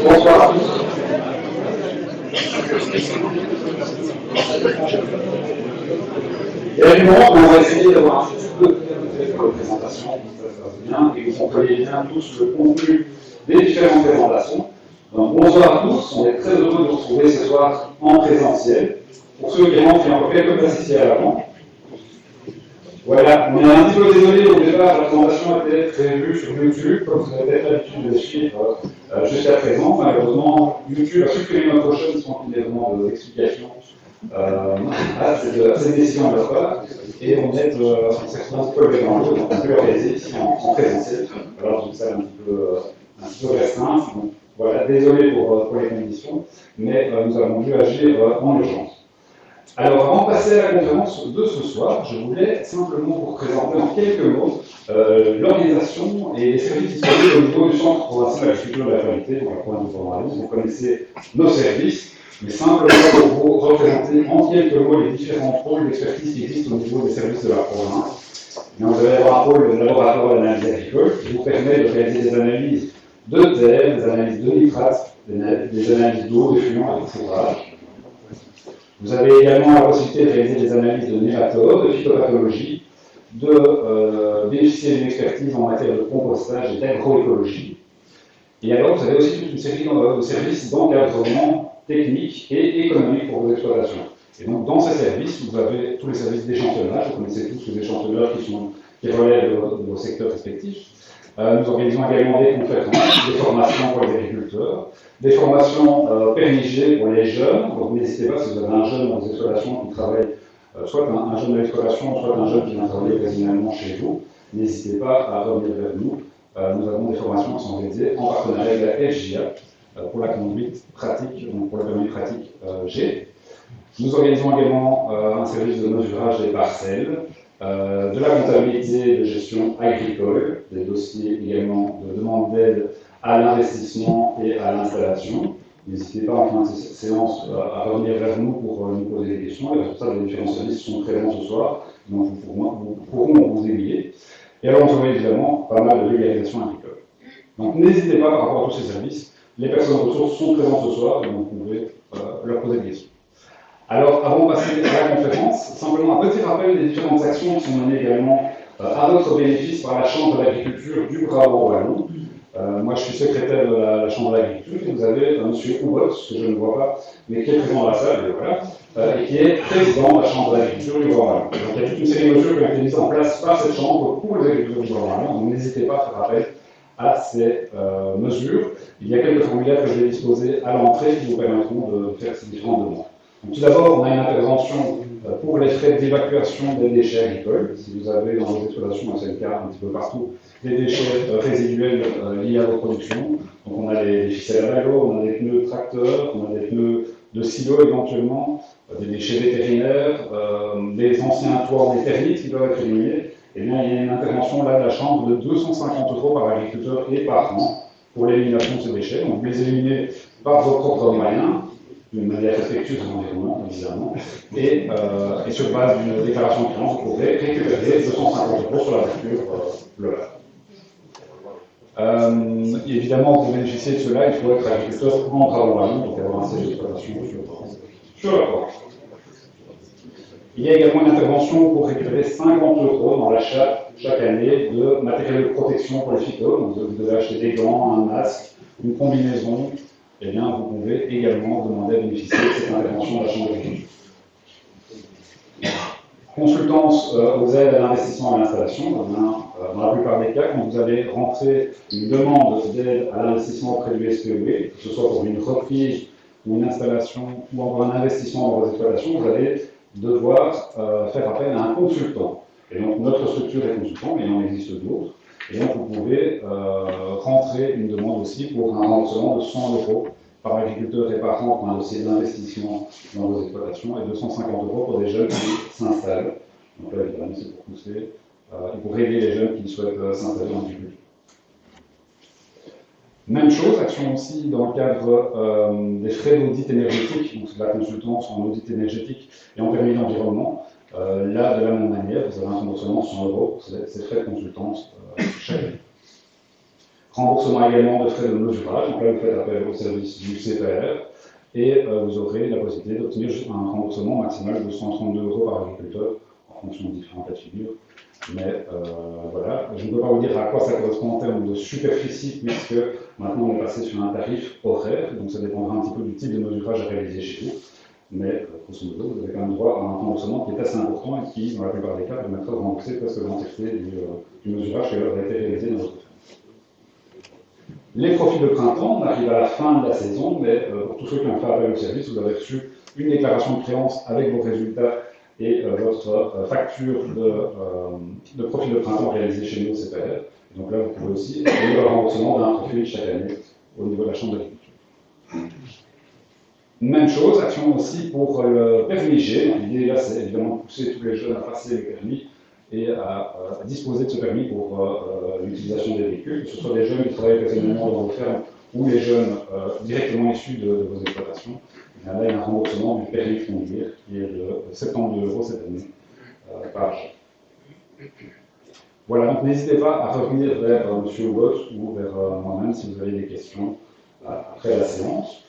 Bonsoir à tous. Il y a du monde, on va essayer d'avoir un petit peu de présentation, ça se passe bien, et vous comprenez bien tous le contenu des différentes présentations. Donc bonsoir à tous, on est très heureux de vous retrouver ce soir en présentiel. Pour ceux qui rentrent, il y a encore quelques places ici à l'avant. Voilà, on est un petit peu désolé au départ, la présentation était prévue sur YouTube, comme vous avez peut-être l'habitude de suivre jusqu'à présent. Malheureusement, YouTube a supprimé notre chaîne sans qu'il y ait vraiment d'explication à cette décision de leur part. Et on s'est retrouvé un petit peu le dans l'eau, donc on peut le réaliser ici en présentiel. Alors, une salle un petit peu restreinte. Donc, voilà, désolé pour les conditions, mais nous avons dû agir en urgence. Alors, avant de passer à la conférence de ce soir, je voulais simplement vous présenter en quelques mots l'organisation et les services disponibles au niveau du Centre provincial d'agriculture de la qualité, donc la province de Port-Royal. Vous connaissez nos services, mais simplement pour vous représenter en quelques mots les différents pôles d'expertise qui existent au niveau des services de la province. Vous allez avoir un pôle de laboratoire d'analyse agricole qui vous permet de réaliser des analyses de terre, des analyses de nitrates, des analyses d'eau, d'effluents et de fourrage. Vous avez également la possibilité de réaliser des analyses de nématodes, de phytopathologie, de bénéficier d'une expertise en matière de compostage et d'agroécologie. Et alors, vous avez aussi toute une série de services d'encadrement technique et économique pour vos exploitations. Et donc, dans ces services, vous avez tous les services d'échantillonnage. Vous connaissez tous les échantillonneurs qui relèvent de vos secteurs respectifs. Nous organisons également des conférences, des formations pour les agriculteurs, des formations pérennigées pour les jeunes. Donc n'hésitez pas, si vous avez un jeune dans vos exploitations qui travaille, soit un jeune de l'exploitation, soit un jeune qui vient travailler occasionnellement chez vous, n'hésitez pas à revenir vers nous. Nous avons des formations qui sont réalisées en partenariat avec la FJA pour la conduite pratique, donc pour la conduite pratique G. Nous organisons également un service de mesurage des parcelles, de la comptabilité de gestion agricole, des dossiers également de demande d'aide à l'investissement et à l'installation. N'hésitez pas en fin de séance à revenir vers nous pour nous poser des questions. Les responsables des différents services sont présents ce soir, donc nous pourrons vous aiguiller. Et alors, on aura évidemment pas mal de légalisation agricole. Donc, n'hésitez pas par rapport à tous ces services. Les personnes ressources sont présentes ce soir, et donc vous pouvez leur poser des questions. Alors, avant de passer à la conférence, simplement un petit rappel des différentes actions qui sont menées également à notre bénéfice par la Chambre de l'agriculture du Brabant wallon. Moi, je suis secrétaire de la Chambre de l'agriculture, et vous avez M. Oubot, que je ne vois pas, mais qui est présent dans la salle, et voilà, et qui est président de la Chambre de l'agriculture du Brabant wallon. Donc, il y a toute une série de mesures qui ont été mises en place par cette Chambre pour les agriculteurs du Brabant wallon, donc n'hésitez pas à faire appel à ces mesures. Il y a quelques formulaires que je vais disposer à l'entrée qui vous permettront de faire ces différentes demandes. Donc, tout d'abord, on a une intervention pour les frais d'évacuation des déchets agricoles. Si vous avez dans vos exploitations, c'est le cas un petit peu partout, des déchets résiduels liés à vos productions. Donc, on a des ficelles à lago, on a des pneus de tracteurs, on a des pneus de silo éventuellement, des déchets vétérinaires, des anciens toits des termites qui doivent être éliminés. Eh bien, il y a une intervention là de la Chambre de 250 € par agriculteur et par an pour l'élimination de ces déchets. Donc, vous les éliminez par vos propres moyens, d'une manière respectueuse de l'environnement, évidemment, et sur base d'une déclaration de créance, vous pourrez récupérer 250 € sur la facture globale. Évidemment, pour bénéficier de cela, il faut être agriculteur en Brabant wallon, donc avoir un siège d'exploitation sur la porte. Il y a également une intervention pour récupérer 50 € dans l'achat chaque année de matériel de protection pour les phytos. Donc vous devez acheter des gants, un masque, une combinaison. Eh bien, vous pouvez également demander à bénéficier de cette intervention de la Chambre d'agriculture. Consultance aux aides à l'investissement et à l'installation. Dans la plupart des cas, quand vous allez rentrer une demande d'aide à l'investissement auprès du SPOE, que ce soit pour une reprise ou une installation ou encore un investissement dans vos exploitations, vous allez devoir faire appel à un consultant. Et donc, notre structure est consultant, mais il en existe d'autres. Et donc, vous pouvez rentrer une demande aussi pour un remboursement de 100 € par agriculteur et par an pour un dossier d'investissement dans vos exploitations et 250 € pour des jeunes qui s'installent. Donc là, évidemment, c'est pour pousser et pour aider les jeunes qui souhaitent s'installer en agriculture. Même chose, action aussi dans le cadre des frais d'audit énergétique, donc c'est de la consultance en audit énergétique et en permis d'environnement. Là, de la même manière, vous avez un remboursement de 100 € pour ces frais de consultance chaque année. Remboursement également de frais de mesurage, donc là vous faites appel au service du CPR, et vous aurez la possibilité d'obtenir un remboursement maximal de 132 € par agriculteur, en fonction de différents cas de figure. Mais voilà, je ne peux pas vous dire à quoi ça correspond en termes de superficie, puisque maintenant on est passé sur un tarif horaire, donc ça dépendra un petit peu du type de mesurage à réaliser chez vous. Mais grosso modo, vous avez quand même droit à un remboursement qui est assez important et qui, dans la plupart des cas, permettra de rembourser presque l'entièreté du mesurage qui a été réalisé dans votre ferme. Les profits de printemps, on arrive à la fin de la saison, mais pour tous ceux qui ont fait appel au service, vous avez reçu une déclaration de créance avec vos résultats et votre facture de profit de printemps réalisé chez nous au CPR. Donc là, vous pouvez aussi avoir le remboursement d'un profit chaque année au niveau de la Chambre d'agriculture. Même chose, action aussi pour le permis G. L'idée là, c'est évidemment de pousser tous les jeunes à passer le permis et à disposer de ce permis pour l'utilisation des véhicules, que ce soit des jeunes qui travaillent occasionnellement dans vos fermes ou les jeunes directement issus de vos exploitations. Là, il y a un remboursement du permis de conduire qui est de 72 € cette année par jour. Voilà, donc n'hésitez pas à revenir vers M. Hugot ou vers moi-même si vous avez des questions après la séance.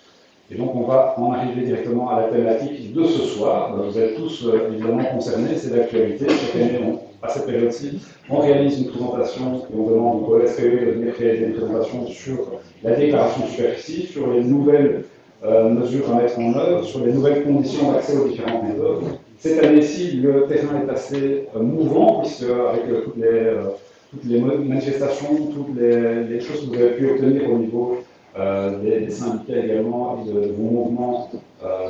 Et donc on va en arriver directement à la thématique de ce soir. Vous êtes tous évidemment concernés, c'est l'actualité. Chaque année, à cette période-ci, on réalise une présentation et on demande au SPE de venir réaliser une présentation sur la déclaration de superficie, sur les nouvelles mesures à mettre en œuvre, sur les nouvelles conditions d'accès aux différentes méthodes. Cette année-ci, le terrain est assez mouvant, puisque avec toutes les manifestations, toutes les choses que vous avez pu obtenir au niveau des syndicats également, et de vos mouvements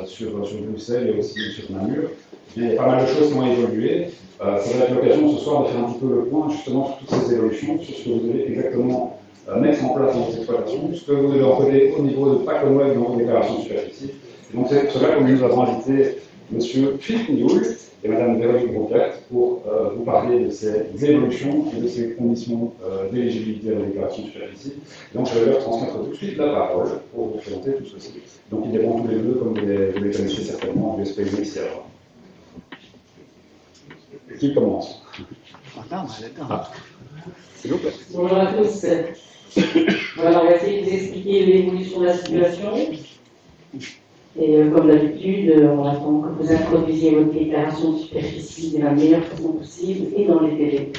sur Bruxelles et aussi sur Namur, il y a pas mal de choses qui ont évolué. Ça va être l'occasion ce soir de faire un petit peu le point justement sur toutes ces évolutions, sur ce que vous devez exactement mettre en place dans vos exploitations, ce que vous devez encoder au niveau de PAC Web dans vos déclarations de superficie. Et donc c'est pour cela que nous avons invité M. Philippe Nioul et Mme Véronique Broucart pour vous parler de ces évolutions et de ces conditions d'éligibilité à la déclaration de superficie. Donc je vais leur transmettre tout de suite la parole pour vous présenter tout ceci. Donc ils défendent tous les deux, comme vous les connaissez certainement, du SPV ici à droite. Qui commence? S'il vous plaît. Bonjour à tous. Alors, on va essayer de vous expliquer l'évolution de la situation. Et comme d'habitude, on attend que vous introduisiez votre déclaration de superficie de la meilleure façon possible et dans les délais.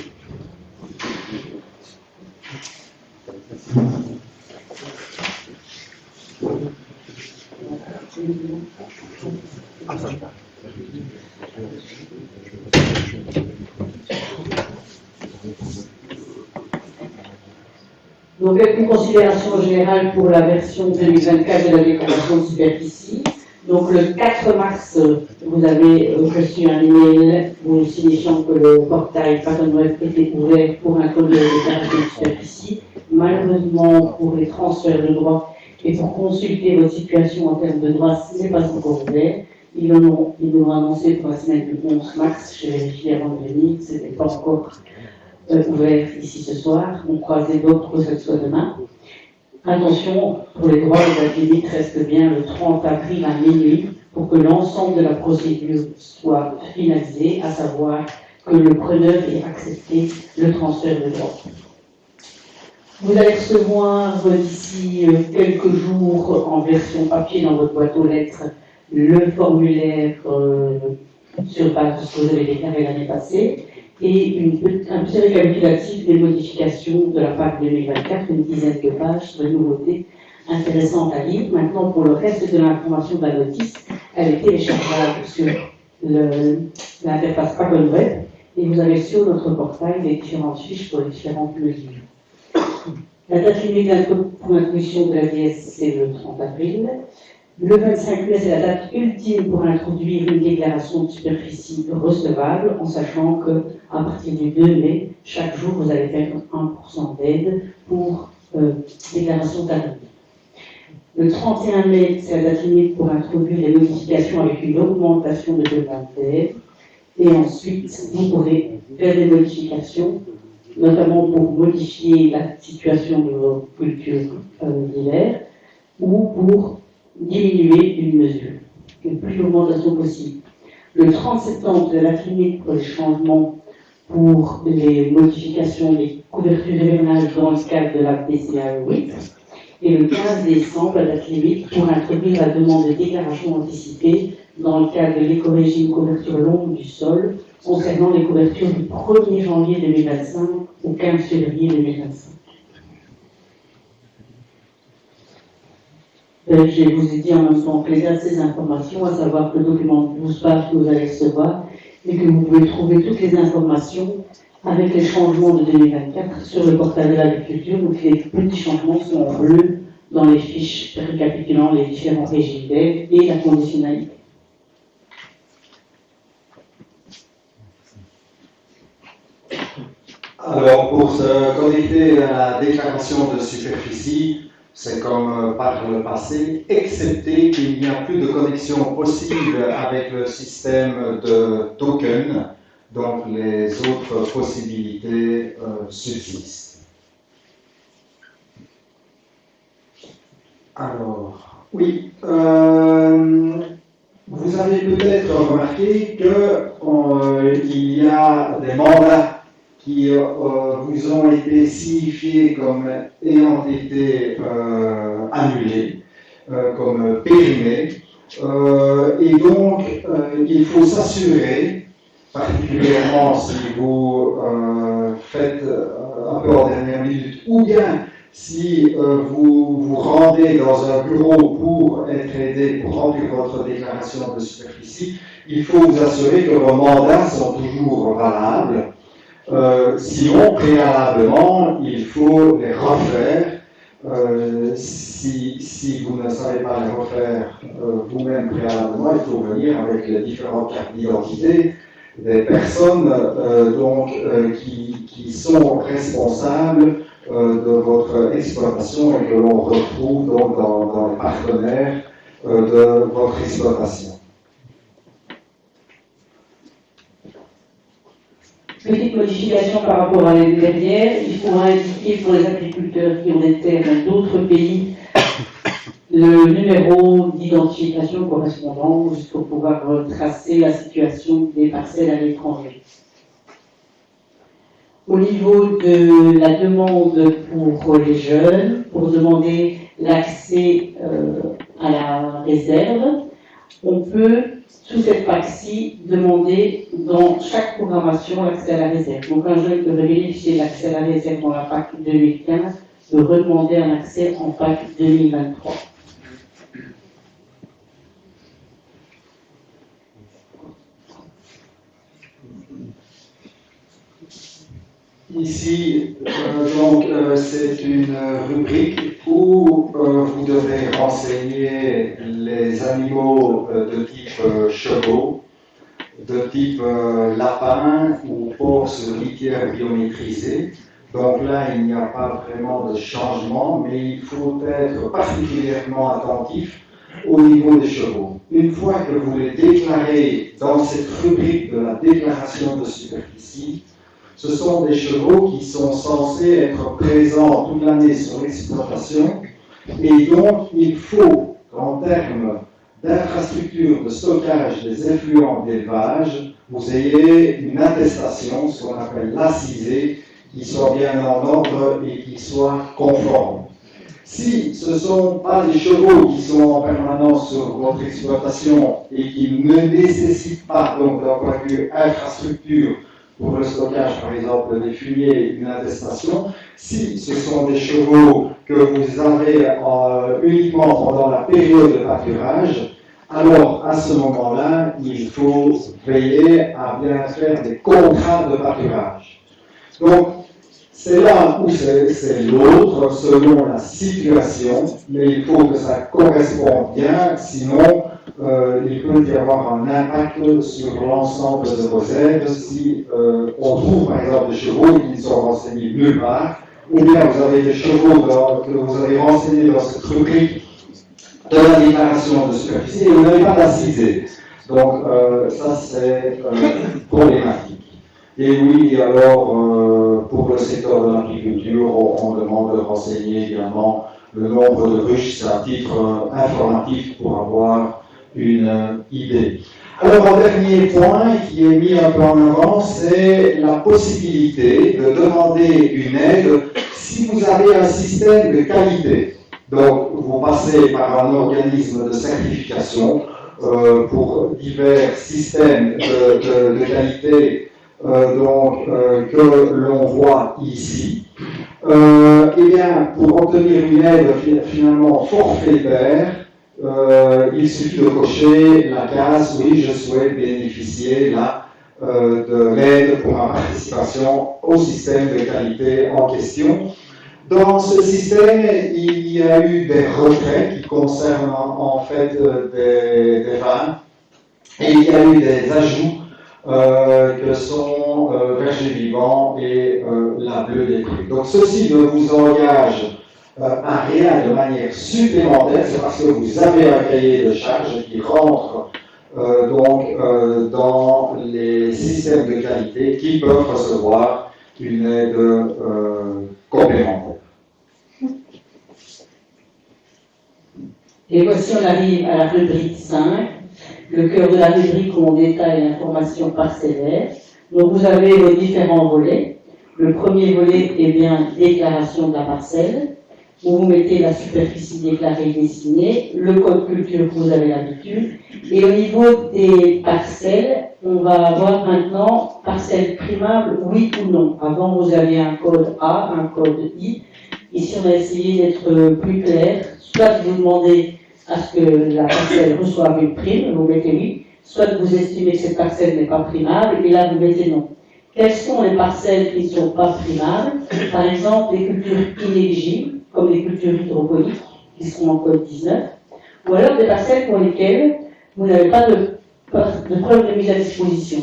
Donc, quelques considérations générales pour la version 2024 de la déclaration de superficie. Donc, le 4 mars, vous avez reçu un email vous signifiant que le portail Pattern Web était ouvert pour introduire la déclaration de superficie. Malheureusement, pour les transferts de droits et pour consulter votre situation en termes de droits, ce n'est pas encore ouvert. Ils l'ont annoncé pour la semaine du 11 mars, j'ai vérifié avant de venir, ce n'était pas encore ouvert ici ce soir. On croise les doigts pour que ce soit demain. Attention, pour les droits, la date limite reste bien le 30 avril à minuit pour que l'ensemble de la procédure soit finalisée, à savoir que le preneur ait accepté le transfert de droits. Vous allez recevoir d'ici quelques jours en version papier dans votre boîte aux lettres le formulaire sur base de ce que vous avez déclaré l'année passée et un petit récapitulatif des modifications de la PAC 2024, une dizaine de pages de nouveautés intéressantes à lire. Maintenant, pour le reste de l'information de la notice, elle est téléchargeable sur l'interface Pattern Web et vous avez sur notre portail les différentes fiches pour les différentes mesures. La date limite pour l'introduction de la DS, c'est le 30 avril. Le 25 mai, c'est la date ultime pour introduire une déclaration de superficie recevable, en sachant qu'à partir du 2 mai, chaque jour, vous allez faire 1% d'aide pour déclaration tardive. Le 31 mai, c'est la date limite pour introduire les modifications avec une augmentation de demande d'aide. Et ensuite, vous pourrez faire des modifications, notamment pour modifier la situation de vos cultures d'hiver ou pour diminuer une mesure, le plus d'augmentation possible. Le 30 septembre, c'est la limite pour les changements, pour les modifications, les couverture hivernage dans le cadre de la PCAE 8. Et le 15 décembre, la date limite pour introduire la demande de déclaration anticipée dans le cadre de l'éco-régime couverture longue du sol concernant les couvertures du 1er janvier 2025 au 15 février 2025. Je vous ai dit en même temps que les ces informations, à savoir que le document de 12 pages que vous allez recevoir et que vous pouvez trouver toutes les informations avec les changements de 2024 sur le portail de l'agriculture. Donc les petits changements sont en bleu dans les fiches récapitulant les différents régimes d'aide et la conditionnalité. Alors, pour se connecter à la déclaration de superficie, c'est comme par le passé, excepté qu'il n'y a plus de connexion possible avec le système de token, donc les autres possibilités subsistent. Alors, oui, vous avez peut-être remarqué qu'il y a des mandats qui vous ont été signifiés comme ayant été annulés, comme périmés. Et donc, il faut s'assurer, particulièrement si vous faites un peu en dernière minute, ou bien si vous vous rendez dans un bureau pour être aidé pour remplir votre déclaration de superficie, il faut vous assurer que vos mandats sont toujours valables. Sinon, préalablement, il faut les refaire. Si vous ne savez pas les refaire vous-même préalablement, il faut venir avec les différentes cartes d'identité des personnes qui sont responsables de votre exploitation et que l'on retrouve donc dans les partenaires de votre exploitation. Petite modification par rapport à l'année dernière, il faudra indiquer pour les agriculteurs qui ont des terres dans d'autres pays le numéro d'identification correspondant juste pour pouvoir tracer la situation des parcelles à l'étranger. Au niveau de la demande pour les jeunes, pour demander l'accès à la réserve, on peut, sous cette PAC-ci, demander dans chaque programmation l'accès à la réserve. Donc un jeune peut bénéficier de l'accès à la réserve dans la PAC 2015, peut redemander un accès en PAC 2023. Ici, c'est une rubrique où vous devez renseigner les animaux de type chevaux, de type lapin ou porc sur litière biométrisée. Donc là, il n'y a pas vraiment de changement, mais il faut être particulièrement attentif au niveau des chevaux. Une fois que vous les déclarez dans cette rubrique de la déclaration de superficie, ce sont des chevaux qui sont censés être présents toute l'année sur l'exploitation et donc il faut, en termes d'infrastructure de stockage des effluents d'élevage, vous ayez une attestation, ce qu'on appelle l'assisée, qui soit bien en ordre et qui soit conforme. Si ce ne sont pas des chevaux qui sont en permanence sur votre exploitation et qui ne nécessitent pas, donc d'un point de vue infrastructure, pour le stockage, par exemple, des fumiers, une attestation. Si ce sont des chevaux que vous avez uniquement pendant la période de pâturage, alors à ce moment-là, il faut veiller à bien faire des contrats de pâturage. Donc, c'est là où c'est l'autre, selon la situation, mais il faut que ça corresponde bien, sinon il peut y avoir un impact sur l'ensemble de vos aides si on trouve par exemple des chevaux qui sont renseignés nulle part, ou bien vous avez des chevaux que vous avez renseignés dans cette rubrique de la déclaration de superficie et vous n'avez pas d'assisée. Donc ça c'est problématique. Et oui, alors pour le secteur de l'agriculture, on demande de renseigner également le nombre de ruches, c'est un titre informatif pour avoir une idée. Alors, un dernier point qui est mis un peu en avant, c'est la possibilité de demander une aide si vous avez un système de qualité. Donc, vous passez par un organisme de certification pour divers systèmes de qualité que l'on voit ici. Eh bien, pour obtenir une aide finalement forfaitaire, il suffit de cocher la case « Oui, je souhaite bénéficier là, de l'aide pour ma participation au système de qualité en question ». Dans ce système, il y a eu des retraits qui concernent en fait des vins, et il y a eu des ajouts que sont Verger Vivant et la Bleue des Prés. Donc ceci ne vous engage à rien de manière supplémentaire, c'est parce que vous avez un cahier de charges qui rentre dans les systèmes de qualité qui peuvent recevoir une aide complémentaire. Et voici, on arrive à la rubrique 5, le cœur de la rubrique où on détaille l'information parcellaire. Donc vous avez vos différents volets. Le premier volet est bien déclaration de la parcelle, où vous mettez la superficie déclarée et dessinée, le code culture que vous avez l'habitude. Et au niveau des parcelles, on va avoir maintenant parcelle primable, oui ou non. Avant, vous aviez un code A, un code I. Ici, on a essayé d'être plus clair. Soit vous demandez à ce que la parcelle reçoive une prime, vous mettez oui. Soit vous estimez que cette parcelle n'est pas primable, et là, vous mettez non. Quelles sont les parcelles qui ne sont pas primables? Par exemple, les cultures inéligibles, comme les cultures hydroponiques, qui sont en code 19, ou alors des parcelles pour lesquelles vous n'avez pas de preuve de mise à disposition.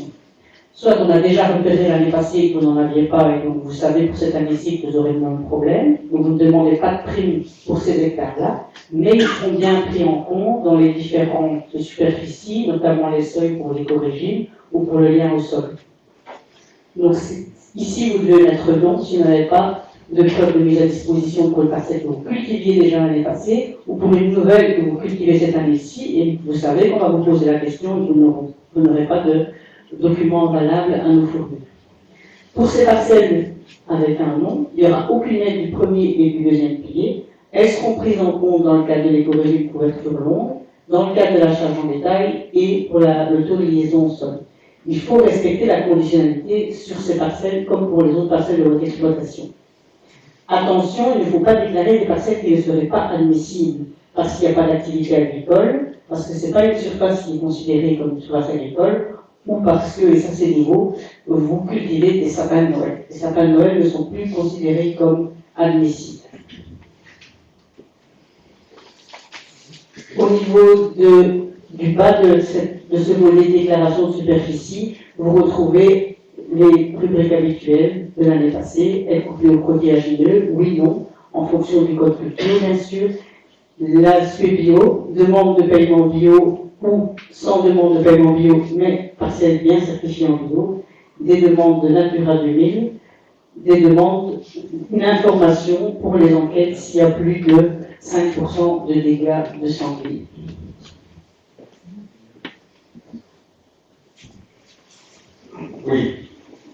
Soit on a déjà repéré l'année passée que vous n'en aviez pas, et donc vous savez pour cette année-ci que vous aurez le même problème, donc vous ne demandez pas de prime pour ces hectares-là, mais ils seront bien pris en compte dans les différentes superficies, notamment les seuils pour l'éco-régime ou pour le lien au sol. Donc ici, vous devez mettre non si vous n'avez pas de preuve de mise à disposition pour une parcelle que vous cultiviez déjà l'année passée ou pour une nouvelle que vous cultivez cette année-ci et vous savez qu'on va vous poser la question et que vous n'aurez pas de document valable à nous fournir. Pour ces parcelles avec un nom, il n'y aura aucune aide du premier et du deuxième pilier. Elles seront prises en compte dans le cadre de l'éco-régime couverture longue, dans le cadre de la charge en détail et pour le taux de liaison au sol. Il faut respecter la conditionnalité sur ces parcelles comme pour les autres parcelles de votre exploitation. Attention, il ne faut pas déclarer des parcelles qui ne seraient pas admissibles parce qu'il n'y a pas d'activité agricole, parce que ce n'est pas une surface qui est considérée comme une surface agricole, ou parce que, et ça c'est nouveau, vous cultivez des sapins de Noël. Les sapins de Noël ne sont plus considérés comme admissibles. Au niveau du bas de ce volet déclaration de superficie, vous retrouvez les rubriques habituelles de l'année passée, elles couplées au protéagineux, oui, non, en fonction du code culture, bien sûr. L'aspect bio, demande de paiement bio ou sans demande de paiement bio, mais parcelle bien certifiée en bio, des demandes de Natura 2000, des demandes, une information pour les enquêtes s'il y a plus de 5% de dégâts de sanglier. Oui.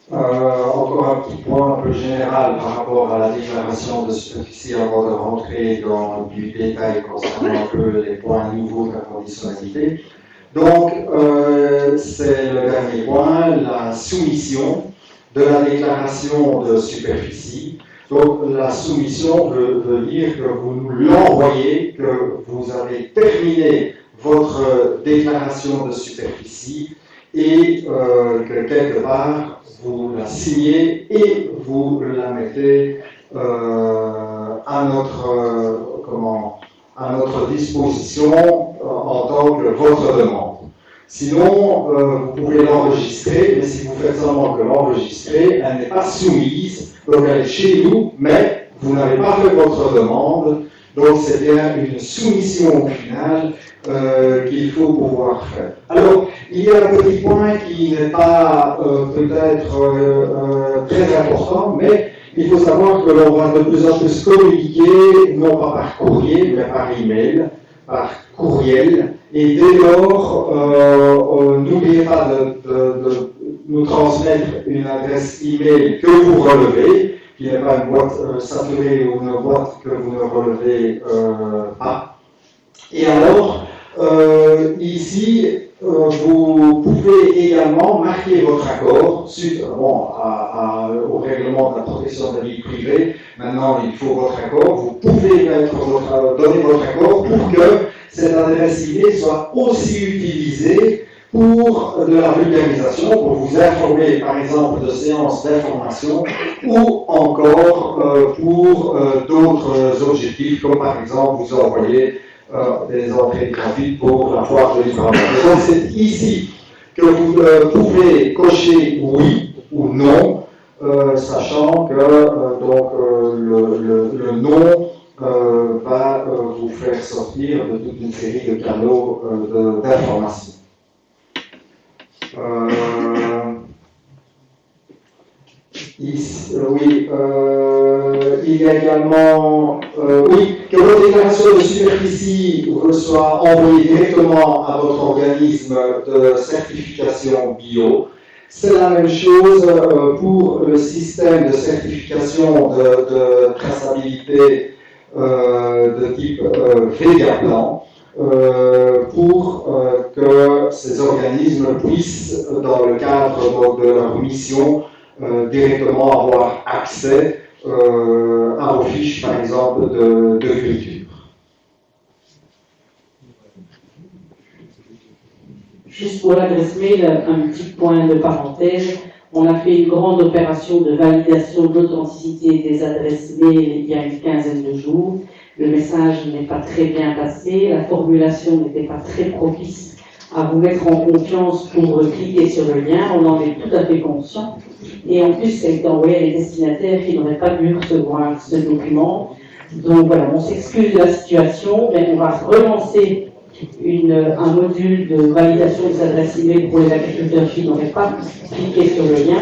Encore un petit point un peu général par rapport à la déclaration de superficie avant de rentrer dans du détail concernant un peu les points nouveaux de la conditionnalité. Donc, c'est le dernier point, la soumission de la déclaration de superficie. Donc, la soumission veut dire que vous nous l'envoyez, que vous avez terminé votre déclaration de superficie et que quelque part, vous la signez et vous la mettez à notre disposition en tant que votre demande. Sinon, vous pouvez l'enregistrer, mais si vous faites seulement que l'enregistrer, elle n'est pas soumise, donc elle est chez nous, mais vous n'avez pas fait votre demande, donc c'est bien une soumission au final qu'il faut pouvoir faire. Alors, il y a un petit point qui n'est pas peut-être très important, mais il faut savoir que l'on va de plus en plus communiquer, non pas par courrier, mais par email, par courriel, Et dès lors, n'oubliez pas de nous transmettre une adresse email que vous relevez, qui n'est pas une boîte saturée ou une boîte que vous ne relevez pas. Et alors, ici, vous pouvez également marquer votre accord suite au règlement de la protection de la vie privée. Maintenant, il faut votre accord. Vous pouvez donner votre accord pour que cette adresse email soit aussi utilisée pour de la vulgarisation, pour vous informer par exemple de séances d'information ou encore pour d'autres objectifs, comme par exemple vous envoyer des entrées gratuites pour la foire de l'Israël. Donc c'est ici que vous pouvez cocher oui ou non, sachant que le non va vous faire sortir de toute une série de canaux d'information. Il y a également que votre déclaration de superficie soit envoyée directement à votre organisme de certification bio. C'est la même chose pour le système de certification de traçabilité de type Vegaplan. Pour que ces organismes puissent, dans le cadre de leur mission, directement avoir accès à vos fiches, par exemple, de culture. Juste pour l'adresse mail, un petit point de parenthèse. On a fait une grande opération de validation d'authenticité des adresses mail il y a une quinzaine de jours. Le message n'est pas très bien passé, la formulation n'était pas très propice à vous mettre en confiance pour cliquer sur le lien. On en est tout à fait conscient. Et en plus, ça a été envoyé à des destinataires qui n'auraient pas dû recevoir ce document. Donc voilà, on s'excuse de la situation, mais on va relancer un module de validation des adresses email pour les agriculteurs qui n'auraient pas cliqué sur le lien.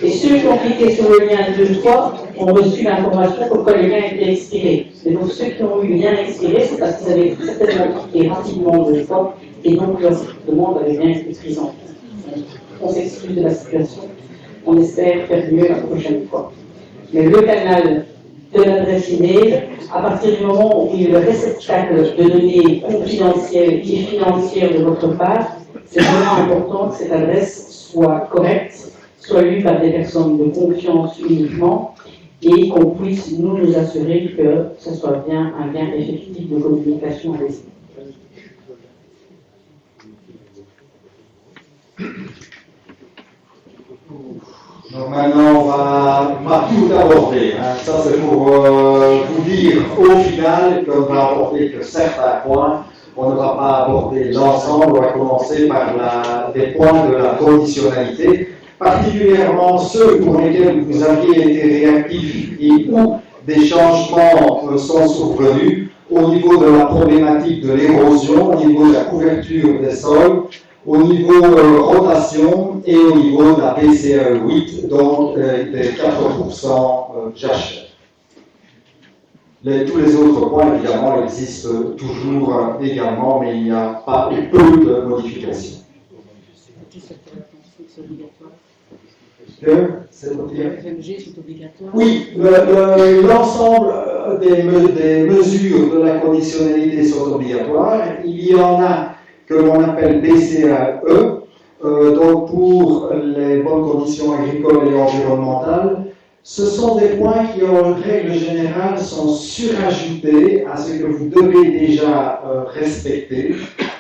Et ceux qui ont cliqué sur le lien 2 fois ont reçu l'information comme quoi le lien était expiré. Et donc ceux qui ont eu le lien expiré, c'est parce qu'ils avaient certainement cliqué rapidement 2 fois, et donc leur demande avait bien été prise en compte. On s'excuse de la situation. On espère faire mieux la prochaine fois. Mais le canal de l'adresse email, à partir du moment où il y a le réceptacle de données confidentielles et financières de votre part, c'est vraiment important que cette adresse soit correcte, soit lue par des personnes de confiance uniquement, et qu'on puisse nous assurer que ce soit bien un lien effectif de communication avec vous. Donc maintenant, on va tout aborder. Ça, c'est pour vous dire au final qu'on va aborder que certains points. On ne va pas aborder l'ensemble. On va commencer par des points de la conditionnalité, particulièrement ceux pour lesquels vous aviez été réactifs et où des changements sont survenus au niveau de la problématique de l'érosion, au niveau de la couverture des sols, au niveau rotation et au niveau de la PCE 8, donc des 4% jachère. Tous les autres points, évidemment, existent toujours également, mais il n'y a pas peu de modifications. C'est obligatoire. Oui, l'ensemble des mesures de la conditionnalité sont obligatoires. Il y en a que l'on appelle BCAE, donc pour les bonnes conditions agricoles et environnementales. Ce sont des points qui, en règle générale, sont surajoutés à ce que vous devez déjà respecter,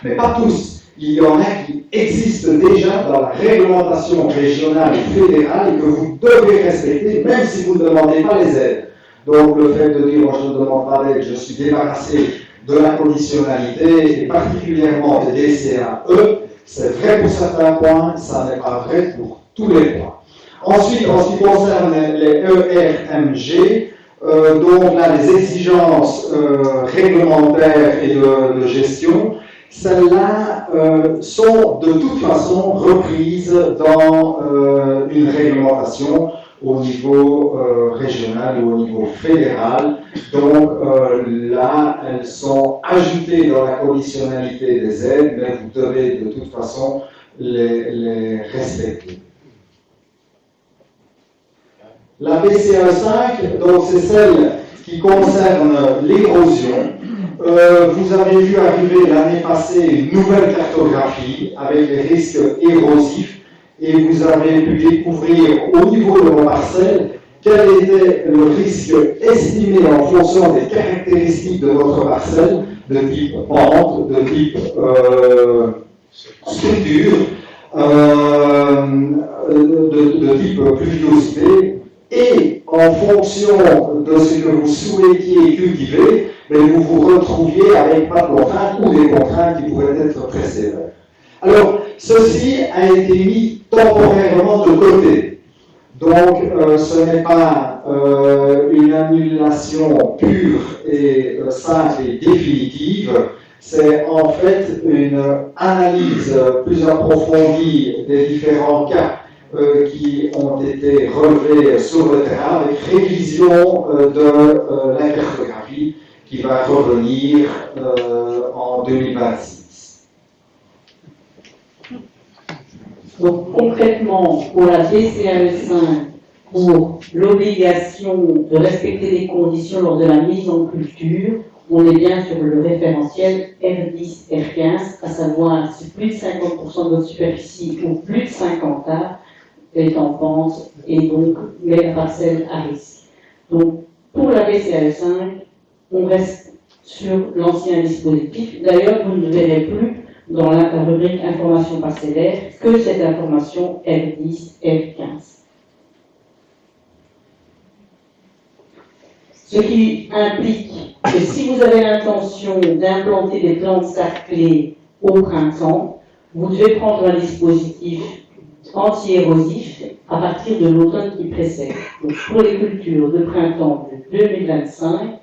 mais pas tous. Il y en a qui existent déjà dans la réglementation régionale et fédérale et que vous devez respecter, même si vous ne demandez pas les aides. Donc le fait de dire, moi je ne demande pas d'aide, je suis débarrassé de la conditionnalité et particulièrement des DCAE, c'est vrai pour certains points, ça n'est pas vrai pour tous les points. Ensuite, en ce qui concerne les ERMG, donc là les exigences réglementaires et de gestion, celles-là sont de toute façon reprises dans une réglementation au niveau régional ou au niveau fédéral. Donc là, elles sont ajoutées dans la conditionnalité des aides, mais vous devez de toute façon les respecter. La PCA 5, donc c'est celle qui concerne l'érosion. Vous avez vu arriver l'année passée une nouvelle cartographie avec les risques érosifs et vous avez pu découvrir au niveau de vos parcelles quel était le risque estimé en fonction des caractéristiques de votre parcelle, de type pente, de type structure, de type pluviosité, et en fonction de ce que vous souhaitiez cultiver, mais vous vous retrouviez avec pas de contraintes ou des contraintes qui pourraient être très sévères. Alors, ceci a été mis temporairement de côté. Donc, ce n'est pas une annulation pure et simple et définitive, c'est en fait une analyse plus approfondie des différents cas qui ont été relevés sur le terrain avec révision de la cartographie qui va revenir en 2026. Donc concrètement, pour la DCAE 5, pour l'obligation de respecter les conditions lors de la mise en culture, on est bien sur le référentiel R10, R15, à savoir si plus de 50% de votre superficie ou plus de 50 arts est en pente et donc met la parcelle à risque. Donc pour la BCAE 5, on reste sur l'ancien dispositif. D'ailleurs, vous ne verrez plus dans la rubrique information parcellaire que cette information R10, R15. Ce qui implique que si vous avez l'intention d'implanter des plantes sarclées au printemps, vous devez prendre un dispositif anti-érosif à partir de l'automne qui précède. Donc pour les cultures de printemps de 2025,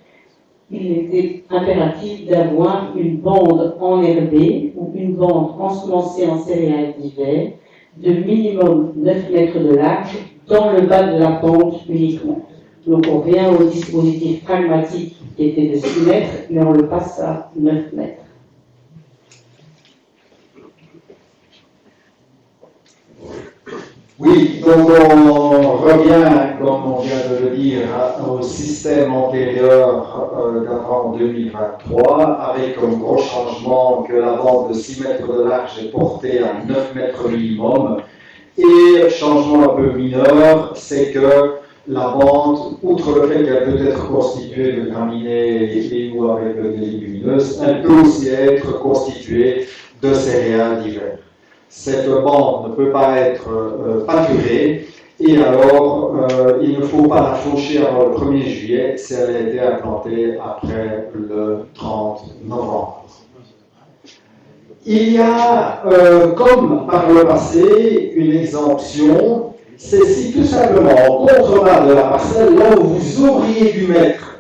il était impératif d'avoir une bande enherbée ou une bande ensemencée en céréales d'hiver de minimum 9 mètres de large dans le bas de la pente uniquement. Donc on revient au dispositif pragmatique qui était de 6 mètres, mais on le passe à 9 mètres. Oui, donc on revient, comme on vient de le dire, au système antérieur d'avant 2023, avec comme gros changement que la bande de 6 mètres de large est portée à 9 mètres minimum. Et changement un peu mineur, c'est que la bande, outre le fait qu'elle peut être constituée de graminées et ou avec des légumineuses, elle peut aussi être constituée de céréales d'hiver. Cette bande ne peut pas être pâturée et alors il ne faut pas la faucher avant le 1er juillet si elle a été implantée après le 30 novembre. Il y a, comme par le passé, une exemption, c'est si tout simplement en contrebas de la parcelle, là où vous auriez dû mettre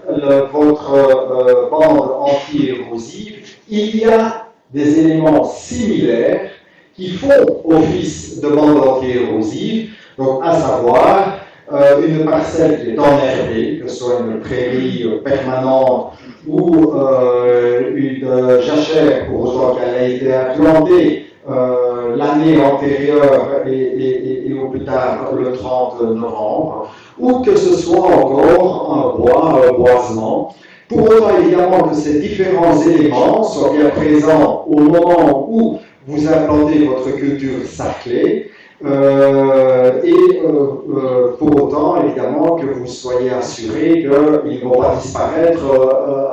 votre bande anti-érosive, il y a des éléments similaires qui font office de bande anti-érosive, donc à savoir une parcelle qui est enherbée, que ce soit une prairie permanente ou une jachère pour autant qu'elle a été implantée l'année antérieure et au plus tard le 30 novembre, ou que ce soit encore un bois, un boisement. Pour autant évidemment que ces différents éléments soient bien présents au moment où vous implantez votre culture sarclée, pour autant, évidemment, que vous soyez assuré qu'ils ne vont pas disparaître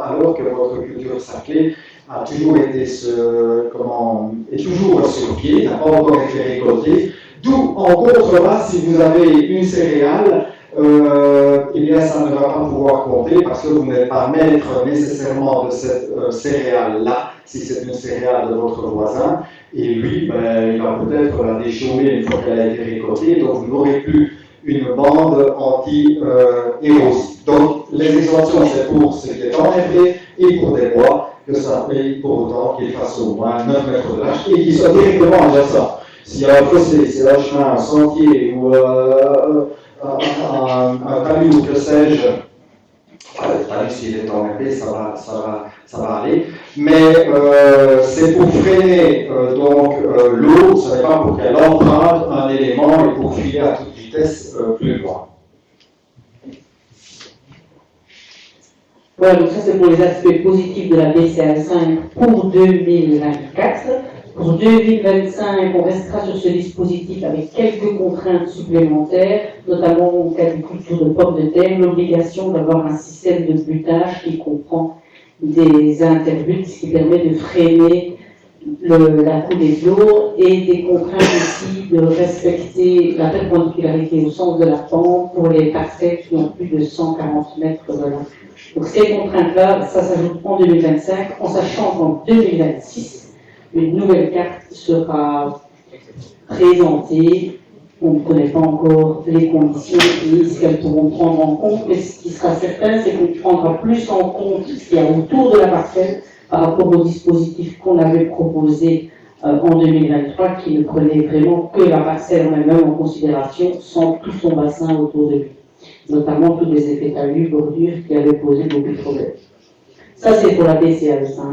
alors que votre culture sarclée a toujours été est toujours sur pied, n'a pas encore été récoltée. D'où, en contrebas, si vous avez une céréale, eh bien, ça ne va pas pouvoir compter parce que vous n'êtes pas maître nécessairement de cette céréale-là, si c'est une céréale de votre voisin. Et lui, il va peut-être la déchaumer une fois qu'elle a été récoltée, donc vous n'aurez plus une bande anti-érosive. Donc, les exemptions, c'est pour ce qui est enherbé et pour des bois, que ça paye pour autant qu'il fasse au moins 9 mètres de large et qu'il soit directement adjacent. S'il y a un fossé, s'il y a un chemin, un sentier ou un talus ou que sais-je, s'il est en MP, ça va aller. Mais c'est pour freiner l'eau, ce n'est pas pour qu'elle emprunte un élément et pour filer à toute vitesse plus loin. Voilà, donc ça c'est pour les aspects positifs de la BCA5 pour 2024. Pour 2025, on restera sur ce dispositif avec quelques contraintes supplémentaires, notamment en cas de culture de pommes de terre, l'obligation d'avoir un système de butage qui comprend des interbutes, ce qui permet de freiner la coulée de l'eau, et des contraintes aussi de respecter la perpendicularité au sens de la pente pour les parcelles qui ont plus de 140 mètres de long. Donc ces contraintes-là, ça s'ajoute en 2025, en sachant qu'en 2026, une nouvelle carte sera présentée. On ne connaît pas encore les conditions ni ce qu'elles pourront prendre en compte, mais ce qui sera certain, c'est qu'on prendra plus en compte ce qu'il y a autour de la parcelle par rapport au dispositif qu'on avait proposé en 2023, qui ne prenait vraiment que la parcelle en elle-même en considération, sans tout son bassin autour de lui, notamment tous les effets talus, bordures qui avaient posé beaucoup de problèmes. Ça, c'est pour la BCAE 5.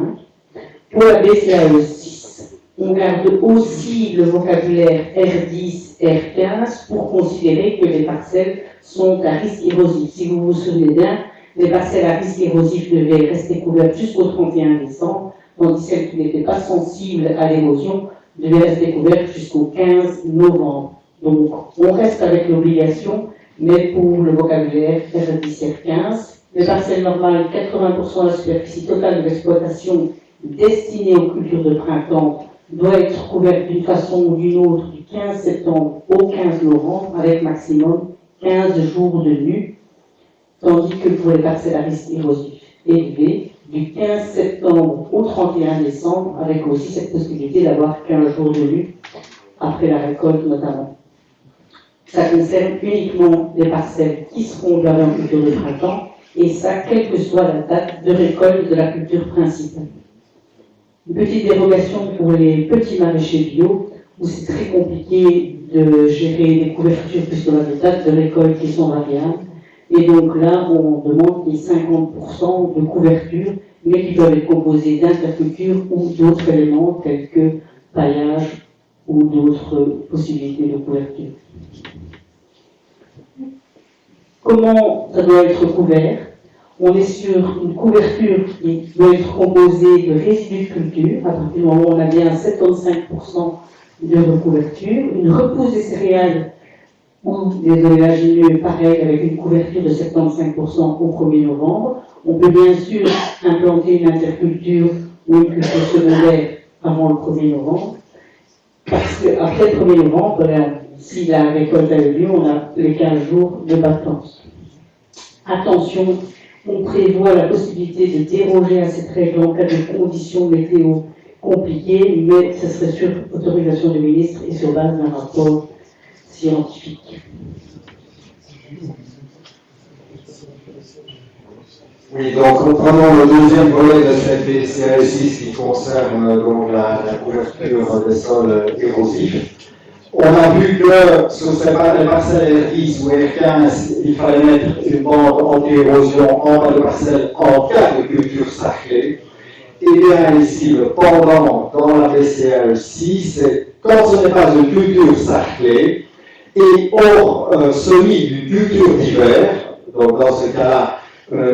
Pour la BCAE 6, on garde aussi le vocabulaire R10, R15 pour considérer que les parcelles sont à risque érosif. Si vous vous souvenez bien, les parcelles à risque érosif devaient rester couvertes jusqu'au 31 décembre, tandis que celles qui n'étaient pas sensibles à l'érosion devaient rester couvertes jusqu'au 15 novembre. Donc, on reste avec l'obligation, mais pour le vocabulaire R10, R15, les parcelles normales, 80% de la superficie totale de l'exploitation destinée aux cultures de printemps doit être couverte d'une façon ou d'une autre du 15 septembre au 15 novembre, avec maximum 15 jours de nu, tandis que pour les parcelles à risque érosif élevé, du 15 septembre au 31 décembre, avec aussi cette possibilité d'avoir 15 jours de nu, après la récolte notamment. Ça concerne uniquement les parcelles qui seront gardées en culture de printemps, et ça, quelle que soit la date de récolte de la culture principale. Une petite dérogation pour les petits maraîchers bio, où c'est très compliqué de gérer des couvertures puisqu'on a des dates de récolte qui sont variables. Et donc là, on demande les 50% de couverture, mais qui peuvent être composés d'interculture ou d'autres éléments tels que paillage ou d'autres possibilités de couverture. Comment ça doit être couvert? On est sur une couverture qui doit être composée de résidus de culture, à partir du moment où on a bien 75% de recouverture, une repousse des céréales ou des oléagineux, pareil, avec une couverture de 75% au 1er novembre. On peut bien sûr implanter une interculture ou une culture secondaire avant le 1er novembre, parce qu'après le 1er novembre, si la récolte a eu lieu, on a les 15 jours de battance. Attention, on prévoit la possibilité de déroger à cette règle en cas de conditions météo compliquées, mais ce serait sur autorisation du ministre et sur base d'un rapport scientifique. Oui, donc prenons le deuxième volet de cette BCAE 6 qui concerne donc la couverture des sols érosifs. On a vu que sur les parcelles R10 ou R15, il fallait mettre une bande anti-érosion en bas de parcelle en cas de culture sarclée. Et bien ici, le pendant dans la BCAE 6, c'est quand ce n'est pas une culture sarclée, et hors celui d'une culture d'hiver, donc dans ce cas-là,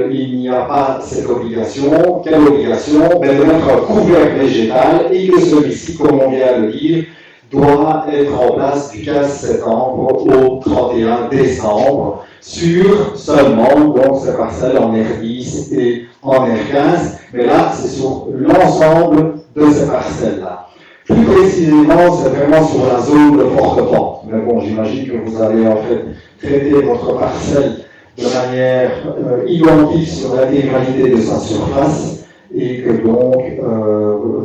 il n'y a pas cette obligation. Quelle obligation? De mettre un couvert végétal et que celui-ci, comme on vient de le dire, doit être en place du 15 septembre au 31 décembre sur seulement donc ces parcelles en R10 et en R15, mais là c'est sur l'ensemble de ces parcelles-là. Plus précisément, c'est vraiment sur la zone de forte pente. Mais bon, j'imagine que vous allez en fait traiter votre parcelle de manière identique sur l'intégralité de sa surface et que donc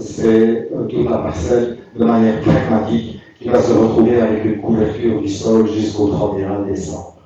c'est toute la parcelle de manière pragmatique qui va se retrouver avec une couverture du sol jusqu'au 31 décembre.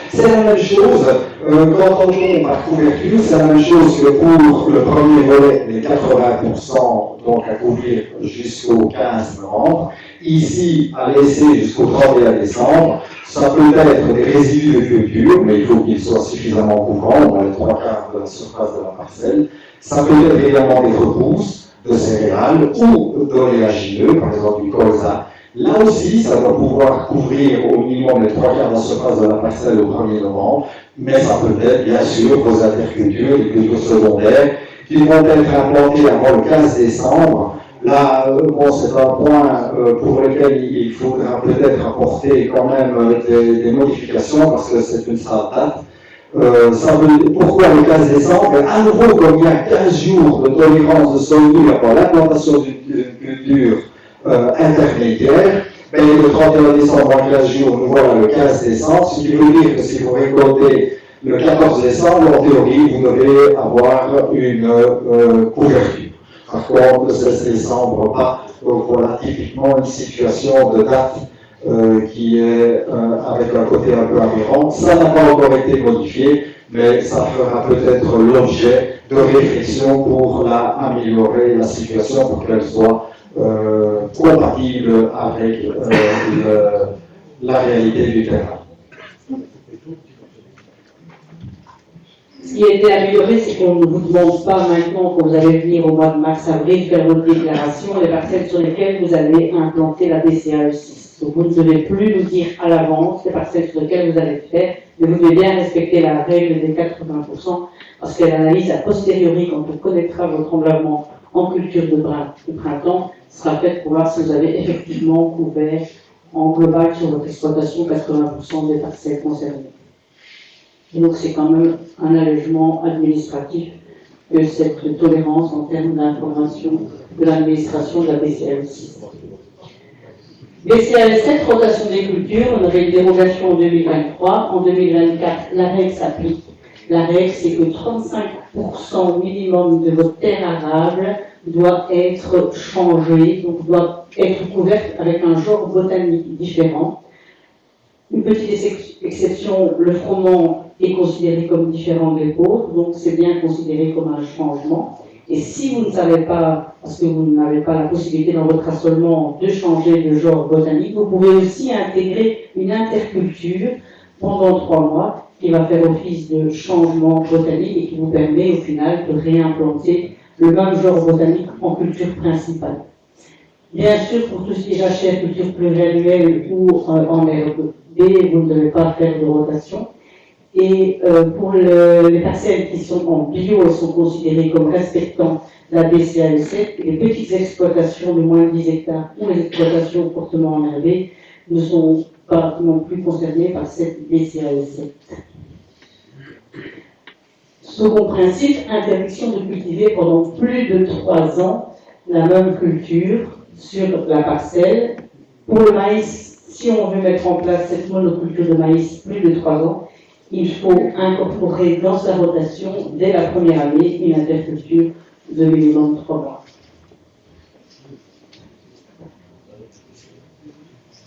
C'est la même chose, quand on tombe par couverture, c'est la même chose que pour le premier volet, les 80%, donc à couvrir jusqu'au 15 novembre. Ici, à laisser jusqu'au 31 décembre, ça peut être des résidus de culture, mais il faut qu'ils soient suffisamment couvrants, dans les 3/4 de la surface de la parcelle. Ça peut être également des repousses de céréales ou d'oléagineux, par exemple du colza. Là aussi, ça doit pouvoir couvrir au minimum les 3/4 de la surface de la parcelle au 1er novembre, mais ça peut être bien sûr vos intercultures, les cultures secondaires, qui vont être implantées avant le 15 décembre. Là, bon, c'est un point pour lequel il faudra peut-être apporter quand même des modifications, parce que c'est une sale date. Pourquoi le 15 décembre? À nouveau, comme il y a 15 jours de tolérance de sol nu avant l'implantation d'une culture intermédiaire, mais le 31 décembre en 15 jours, nous voilà le 15 décembre, ce qui veut dire que si vous récoltez le 14 décembre, en théorie, vous devez avoir une couverture. Par contre, le 16 décembre, pas. Donc voilà typiquement une situation de date qui est avec un côté un peu aberrant. Ça n'a pas encore été modifié, mais ça fera peut-être l'objet de réflexion pour améliorer la situation, pour qu'elle soit compatible avec la réalité du terrain. Ce qui a été amélioré, c'est qu'on ne vous demande pas maintenant, quand vous allez venir au mois de mars-avril faire votre déclaration, les parcelles sur lesquelles vous allez implanter la BCAE6. Donc vous ne devez plus nous dire à l'avance les parcelles sur lesquelles vous allez faire, mais vous devez bien respecter la règle des 80%, parce que l'analyse a posteriori, quand on connaîtra votre engagement en culture de printemps, sera faite pour voir si vous avez effectivement couvert en global sur votre exploitation 80% des parcelles concernées. Et donc c'est quand même un allègement administratif que cette tolérance en termes d'information de l'administration de la BCAE6. BCAE7, rotation des cultures, on avait une dérogation en 2023. En 2024, la règle s'applique. La règle, c'est que 35% minimum de votre terre arable doit être changée, donc doit être couverte avec un genre botanique différent. Une petite exception, le froment est considéré comme différent des autres, donc c'est bien considéré comme un changement. Et si vous ne savez pas, parce que vous n'avez pas la possibilité dans votre assolement de changer de genre botanique, vous pouvez aussi intégrer une interculture pendant 3 mois qui va faire office de changement botanique et qui vous permet au final de réimplanter le même genre botanique en culture principale. Bien sûr, pour tout ce qui est jachère, culture pluriannuelle ou en herbe B, vous ne devez pas faire de rotation. Et pour les parcelles qui sont en bio, elles sont considérées comme respectant la BCAE7. Les petites exploitations de moins de 10 hectares ou les exploitations fortement enherbées ne sont pas non plus concernées par cette BCAE7. Second principe, interdiction de cultiver pendant plus de 3 ans la même culture sur la parcelle. Pour le maïs, si on veut mettre en place cette monoculture de maïs plus de 3 ans, il faut incorporer dans sa rotation, dès la première année, une interculture de minimum 3 mois.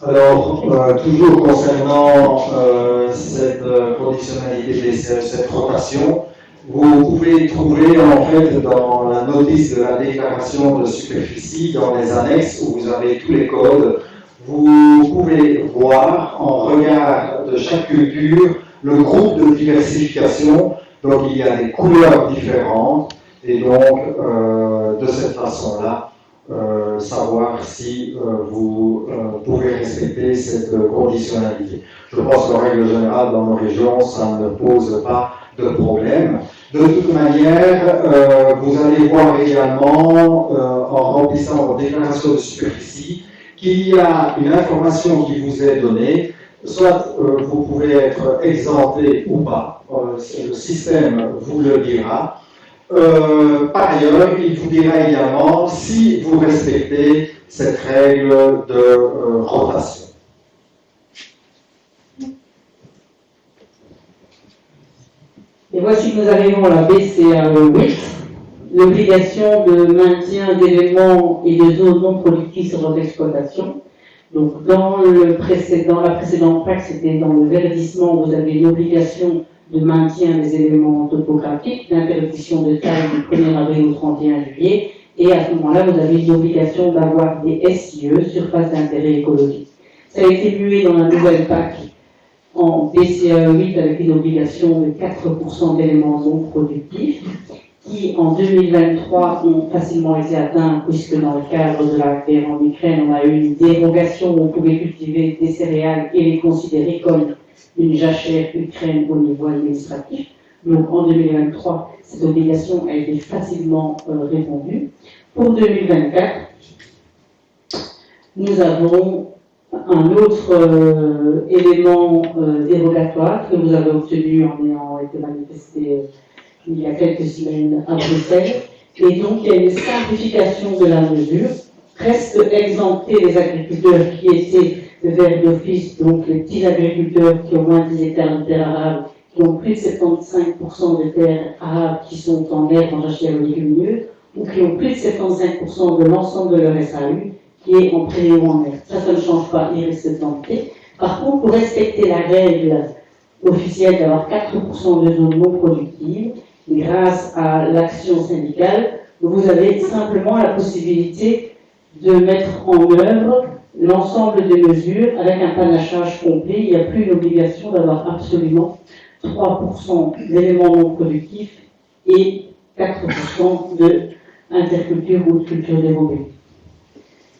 Alors, toujours concernant cette conditionnalité, cette rotation, vous pouvez trouver en fait dans la notice de la déclaration de superficie, dans les annexes où vous avez tous les codes, vous pouvez voir en regard de chaque culture le groupe de diversification. Donc il y a des couleurs différentes et donc de cette façon-là, savoir si vous pouvez respecter cette conditionnalité. Je pense qu'en règle générale, dans nos régions, ça ne pose pas de problème. De toute manière, vous allez voir également, en remplissant votre déclaration de superficie, qu'il y a une information qui vous est donnée, soit vous pouvez être exempté ou pas, le système vous le dira. Par ailleurs, il vous dira également si vous respectez cette règle de rotation. Et voici que nous arrivons à la BCAE8, l'obligation de maintien d'éléments et de zones non productives sur votre exploitation. Donc, dans la précédente PAC, c'était dans le verdissement, vous avez l'obligation de maintien des éléments topographiques, d'interdiction de taille du 1er avril au 31 juillet, et à ce moment-là, vous avez l'obligation d'avoir des SIE, surface d'intérêt écologique. Ça a été mué dans la nouvelle PAC en PCAE 8 avec une obligation de 4% d'éléments non productifs, qui en 2023 ont facilement été atteints, puisque dans le cadre de la guerre en Ukraine, on a eu une dérogation où on pouvait cultiver des céréales et les considérer comme une jachère Ukraine au niveau administratif. Donc en 2023, cette obligation a été facilement répondue. Pour 2024, nous avons un autre élément dérogatoire que vous avez obtenu en ayant été manifesté il y a quelques semaines à Bruxelles. Et donc, il y a une simplification de la mesure. Restent exemptés les agriculteurs qui étaient de verts d'office, donc les petits agriculteurs qui ont moins de 10 hectares de terres arables, qui ont plus de 75% de terres arables qui sont en herbe, en jachère ou légumineuses, ou qui ont plus de 75% de l'ensemble de leur SAU qui est en pré ou en herbe. Ça ne change pas, il reste exempté. Par contre, pour respecter la règle officielle d'avoir 4% de zones non productives, grâce à l'action syndicale, vous avez simplement la possibilité de mettre en œuvre l'ensemble des mesures avec un panachage complet. Il n'y a plus l'obligation d'avoir absolument 3% d'éléments non productifs et 4% d'interculture ou de culture dérobée.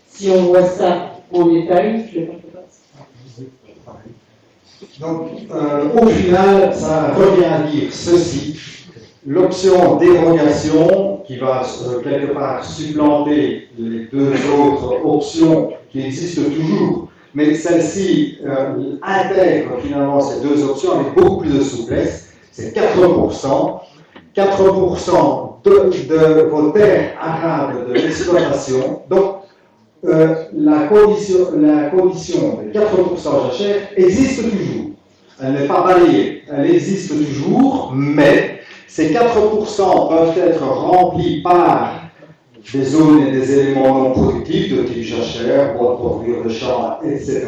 Si on voit ça en détail, je vais pas faire ça. Donc, au final, ça revient à dire ceci. L'option dérogation, qui va quelque part supplanter les deux autres options qui existent toujours, mais celle-ci intègre finalement ces deux options avec beaucoup plus de souplesse, c'est 4%. 4% de vos terres arables de l'exploitation. Donc, la condition de 4% jachère existe toujours. Elle n'est pas balayée. Elle existe toujours, mais ces 4% peuvent être remplis par des zones et des éléments non productifs de type jachère, bois de bordure de champs, etc.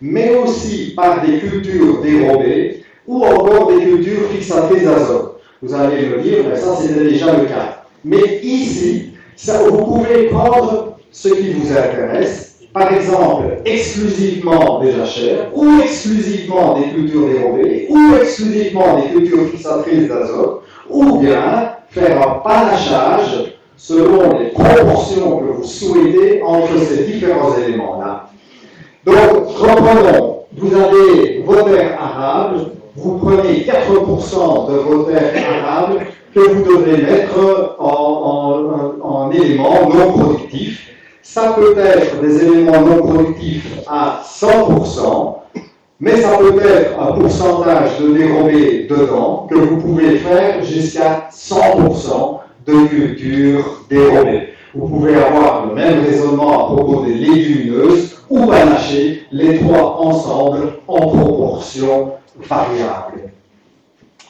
Mais aussi par des cultures dérobées ou encore des cultures fixatrices d'azote. Vous allez me dire, mais ça c'était déjà le cas. Mais ici, vous pouvez prendre ce qui vous intéresse, par exemple, exclusivement des jachères, ou exclusivement des cultures dérobées, ou exclusivement des cultures fixatrices d'azote, ou bien faire un panachage selon les proportions que vous souhaitez entre ces différents éléments-là. Donc, reprenons. Vous avez vos terres arables, vous prenez 4% de vos terres arables que vous devez mettre en éléments non productifs. Ça peut être des éléments non productifs à 100%, mais ça peut être un pourcentage de dérobé dedans que vous pouvez faire jusqu'à 100% de culture dérobée. Vous pouvez avoir le même raisonnement à propos des légumineuses ou panacher les trois ensemble en proportion variable.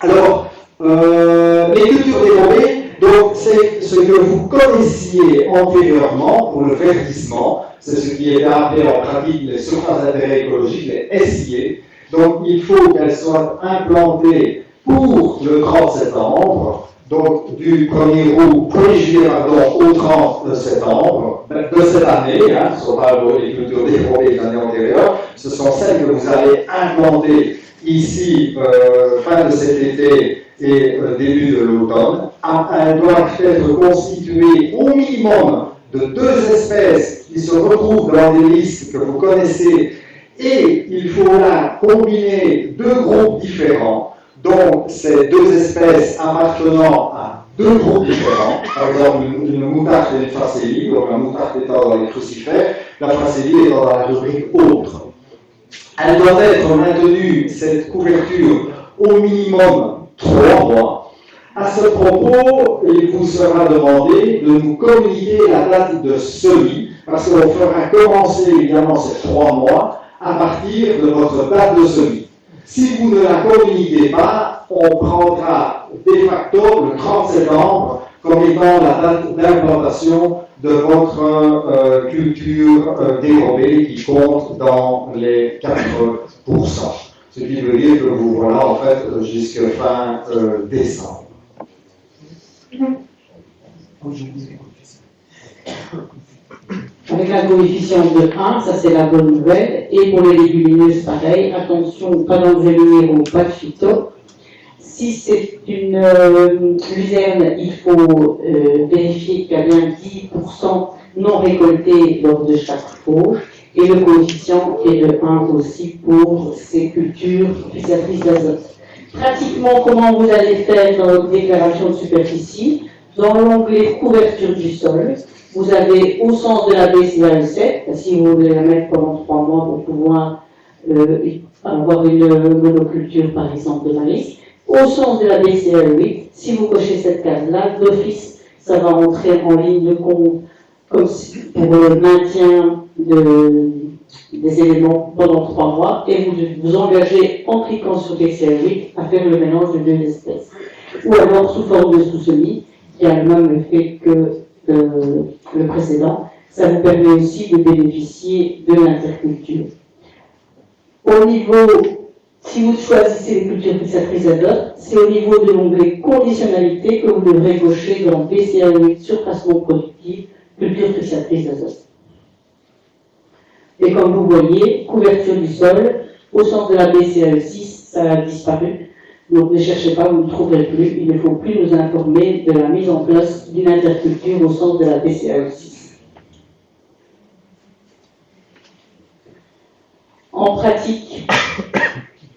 Alors, les cultures dérobées, donc c'est ce que vous connaissiez antérieurement pour le verdissement, c'est ce qui est appelé en pratique les surfaces d'intérêt écologique, les SIE. Donc il faut qu'elles soient implantées pour le 30 septembre, donc du 1er juillet au 30 septembre de cette année, ce ne sont pas les cultures dérobées de l'année antérieure, ce sont celles que vous allez implanter ici, fin de cet été et début de l'automne. Elles doivent être constituées au minimum de 2 espèces qui se retrouvent dans des listes que vous connaissez, et il faut là combiner 2 groupes différents, donc ces 2 espèces appartenant à 2 groupes différents, par exemple une moutarde et une facélie, donc la moutarde étant dans les crucifères, la facélie étant dans la rubrique autre. Elle doit être maintenue, cette couverture, au minimum 3 mois. À ce propos, il vous sera demandé de nous communiquer la date de semis, parce qu'on fera commencer évidemment ces 3 mois à partir de votre date de semis. Si vous ne la communiquez pas, on prendra de facto le 30 septembre comme étant la date d'implantation de votre culture dérobée qui compte dans les 4%. Ce qui veut dire que vous voilà en fait jusqu'à fin décembre. Avec un coefficient de 1, ça c'est la bonne nouvelle. Et pour les légumineuses, pareil, attention, pas d'engrais minéraux, pas de phyto. Si c'est une luzerne, il faut vérifier qu'il y a bien 10% non récoltés lors de chaque fauche. Et le coefficient est de 1 aussi pour ces cultures fixatrices d'azote. Pratiquement, comment vous allez faire dans votre déclaration de superficie? Dans l'onglet couverture du sol, vous avez au sens de la BCAE 7, si vous voulez la mettre pendant 3 mois pour pouvoir avoir une monoculture par exemple de maïs, au sens de la BCAE 8, si vous cochez cette case-là, d'office, ça va rentrer en ligne de compte comme pour le maintien des éléments pendant 3 mois et vous vous engagez en cliquant sur BCAE 8 à faire le mélange de 2 espèces. Ou alors sous forme de sous-semis, qui a le même effet que le précédent, ça vous permet aussi de bénéficier de l'interculture. Au niveau, si vous choisissez les cultures fixatrices d'azote, c'est au niveau de l'onglet conditionnalité que vous devrez cocher dans BCAE 8 surfacement productive, culture fixatrice d'azote. Et comme vous voyez, couverture du sol, au sens de la BCAE 6, ça a disparu. Donc ne cherchez pas, vous ne trouverez plus. Il ne faut plus nous informer de la mise en place d'une interculture au sens de la BCAE 6. En pratique,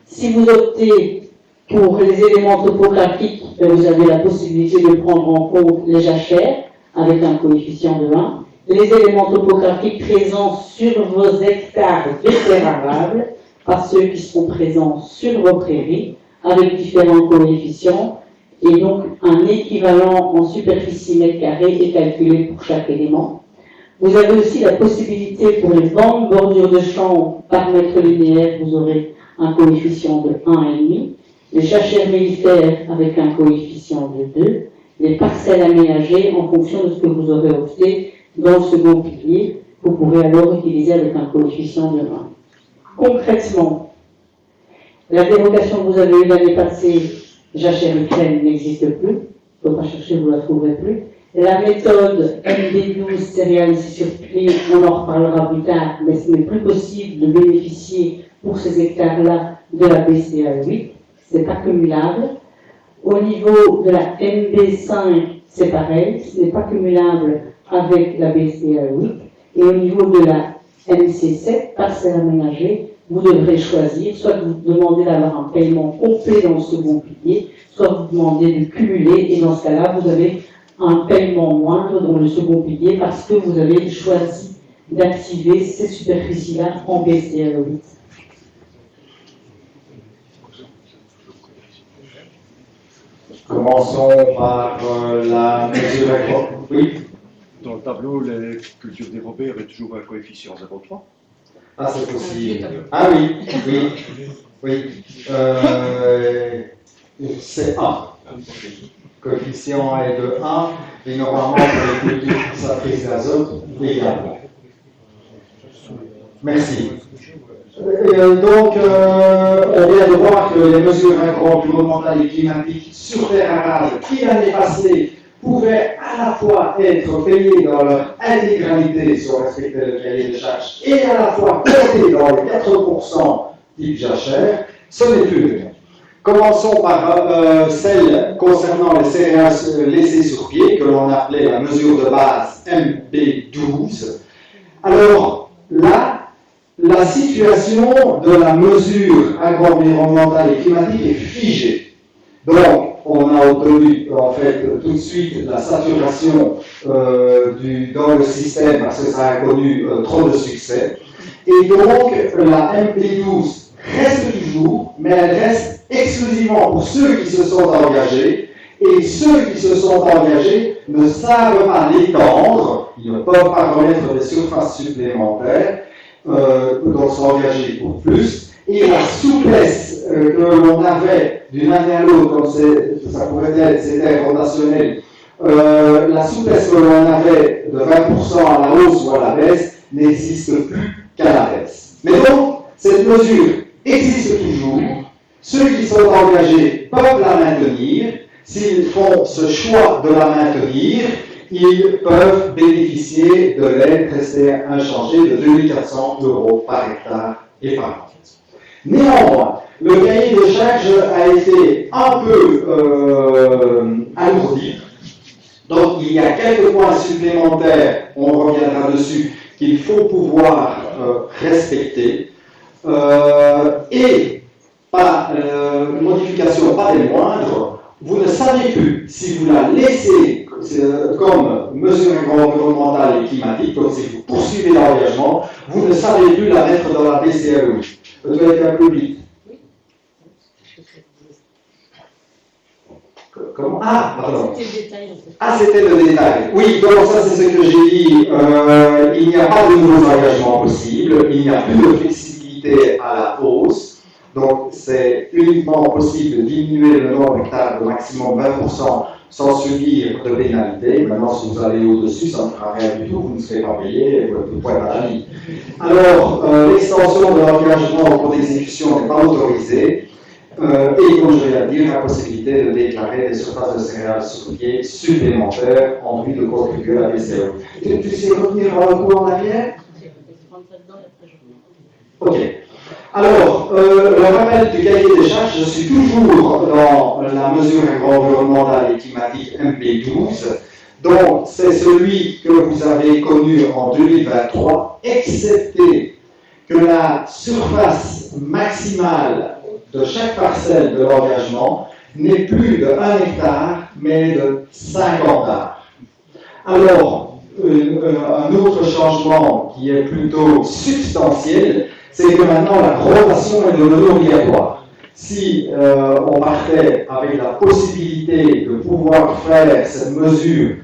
si vous optez pour les éléments topographiques, vous avez la possibilité de prendre en compte les jachères avec un coefficient de 1. Les éléments topographiques présents sur vos hectares de terres arables, par ceux qui seront présents sur vos prairies, avec différents coefficients, et donc un équivalent en superficie mètre carré est calculé pour chaque élément. Vous avez aussi la possibilité pour les bandes bordures de champs par mètre linéaire, vous aurez un coefficient de 1,5, les jachères militaires avec un coefficient de 2, les parcelles aménagées en fonction de ce que vous aurez opté dans le second pilier, vous pourrez alors utiliser avec un coefficient de 1. Concrètement, la dérogation que vous avez eue l'année passée, jachère Ukraine, n'existe plus. Il ne faut pas chercher, vous ne la trouverez plus. La méthode MD12 céréales sur pli, on en reparlera plus tard, mais ce n'est plus possible de bénéficier pour ces hectares-là de la BCAE 8. Ce n'est pas cumulable. Au niveau de la MB5, c'est pareil, ce n'est pas cumulable avec la BCAE 8. Et au niveau de la MC7, parcelle aménagée, vous devrez choisir, soit vous demandez d'avoir un paiement complet dans le second pilier, soit vous demandez de cumuler, et dans ce cas-là, vous avez un paiement moindre dans le second pilier parce que vous avez choisi d'activer ces superficies-là en BCAE 8. Commençons par la mesure. Oui. Dans le tableau, les cultures développées avaient toujours un coefficient 0,3. Ah, c'est possible. Ah oui, oui, oui. C'est 1. Le coefficient est de 1, et normalement, pour les cultures fixatrices d'azote, également. Merci. Donc, on vient de voir que les mesures environnementales et climatiques sur terre arable, qui l'année passée pouvaient à la fois être payées dans leur intégralité si on respectait le cahier des charges et à la fois comptées dans les 4% type jachère, ce n'est plus le cas. Commençons par celle concernant les céréales laissées sur pied, que l'on appelait la mesure de base MB12. Alors là, la situation de la mesure agro-environnementale et climatique est figée. Donc, on a obtenu en fait tout de suite la saturation dans le système parce que ça a connu trop de succès. Et donc, la MP12 reste toujours, mais elle reste exclusivement pour ceux qui se sont engagés. Et ceux qui se sont engagés ne savent pas l'étendre, ils ne peuvent pas remettre des surfaces supplémentaires, donc s'engager pour plus. Et la souplesse que l'on avait d'une année à l'autre, comme ça pourrait être ces terres rotationnelles, la souplesse que l'on avait de 20% à la hausse ou à la baisse n'existe plus qu'à la baisse. Mais donc, cette mesure existe toujours. Ceux qui sont engagés peuvent la maintenir. S'ils font ce choix de la maintenir, ils peuvent bénéficier de l'aide restée inchangée de 2 400 € par hectare et par an. Néanmoins, le cahier de charge a été un peu alourdi. Donc, il y a quelques points supplémentaires, on reviendra dessus, qu'il faut pouvoir respecter. Et, pas modification pas des moindres, vous ne savez plus si vous la laissez comme mesure environnementale et climatique, donc si vous poursuivez l'engagement, vous ne savez plus la mettre dans la BCAE. Je dois être un peu vite. Comment? Ah, pardon. Ah, c'était le détail. Oui, donc ça c'est ce que j'ai dit. Il n'y a pas de nouveaux engagements possibles, il n'y a plus de flexibilité à la hausse. Donc c'est uniquement possible de diminuer le nombre d'hectares de maximum 20% sans subir de pénalité. Maintenant, si vous allez au-dessus, ça ne fera rien du tout, vous ne serez pas payé, vous pouvez pas la vie. Alors, l'extension de l'engagement au cours d'exécution n'est pas autorisée. Et comme je viens de dire, la possibilité de déclarer des surfaces de céréales sous-pieds supplémentaires en vue de contribuer à la BCE. Tu sais revenir un coup en arrière? Ok. Alors, le rappel du cahier des charges, je suis toujours dans la mesure environnementale et climatique MP12. Donc, c'est celui que vous avez connu en 2023, excepté que la surface maximale de chaque parcelle de l'engagement n'est plus de 1 hectare, mais de 50 arts. Alors, un autre changement qui est plutôt substantiel, c'est que maintenant la rotation est devenue obligatoire. Si on partait avec la possibilité de pouvoir faire cette mesure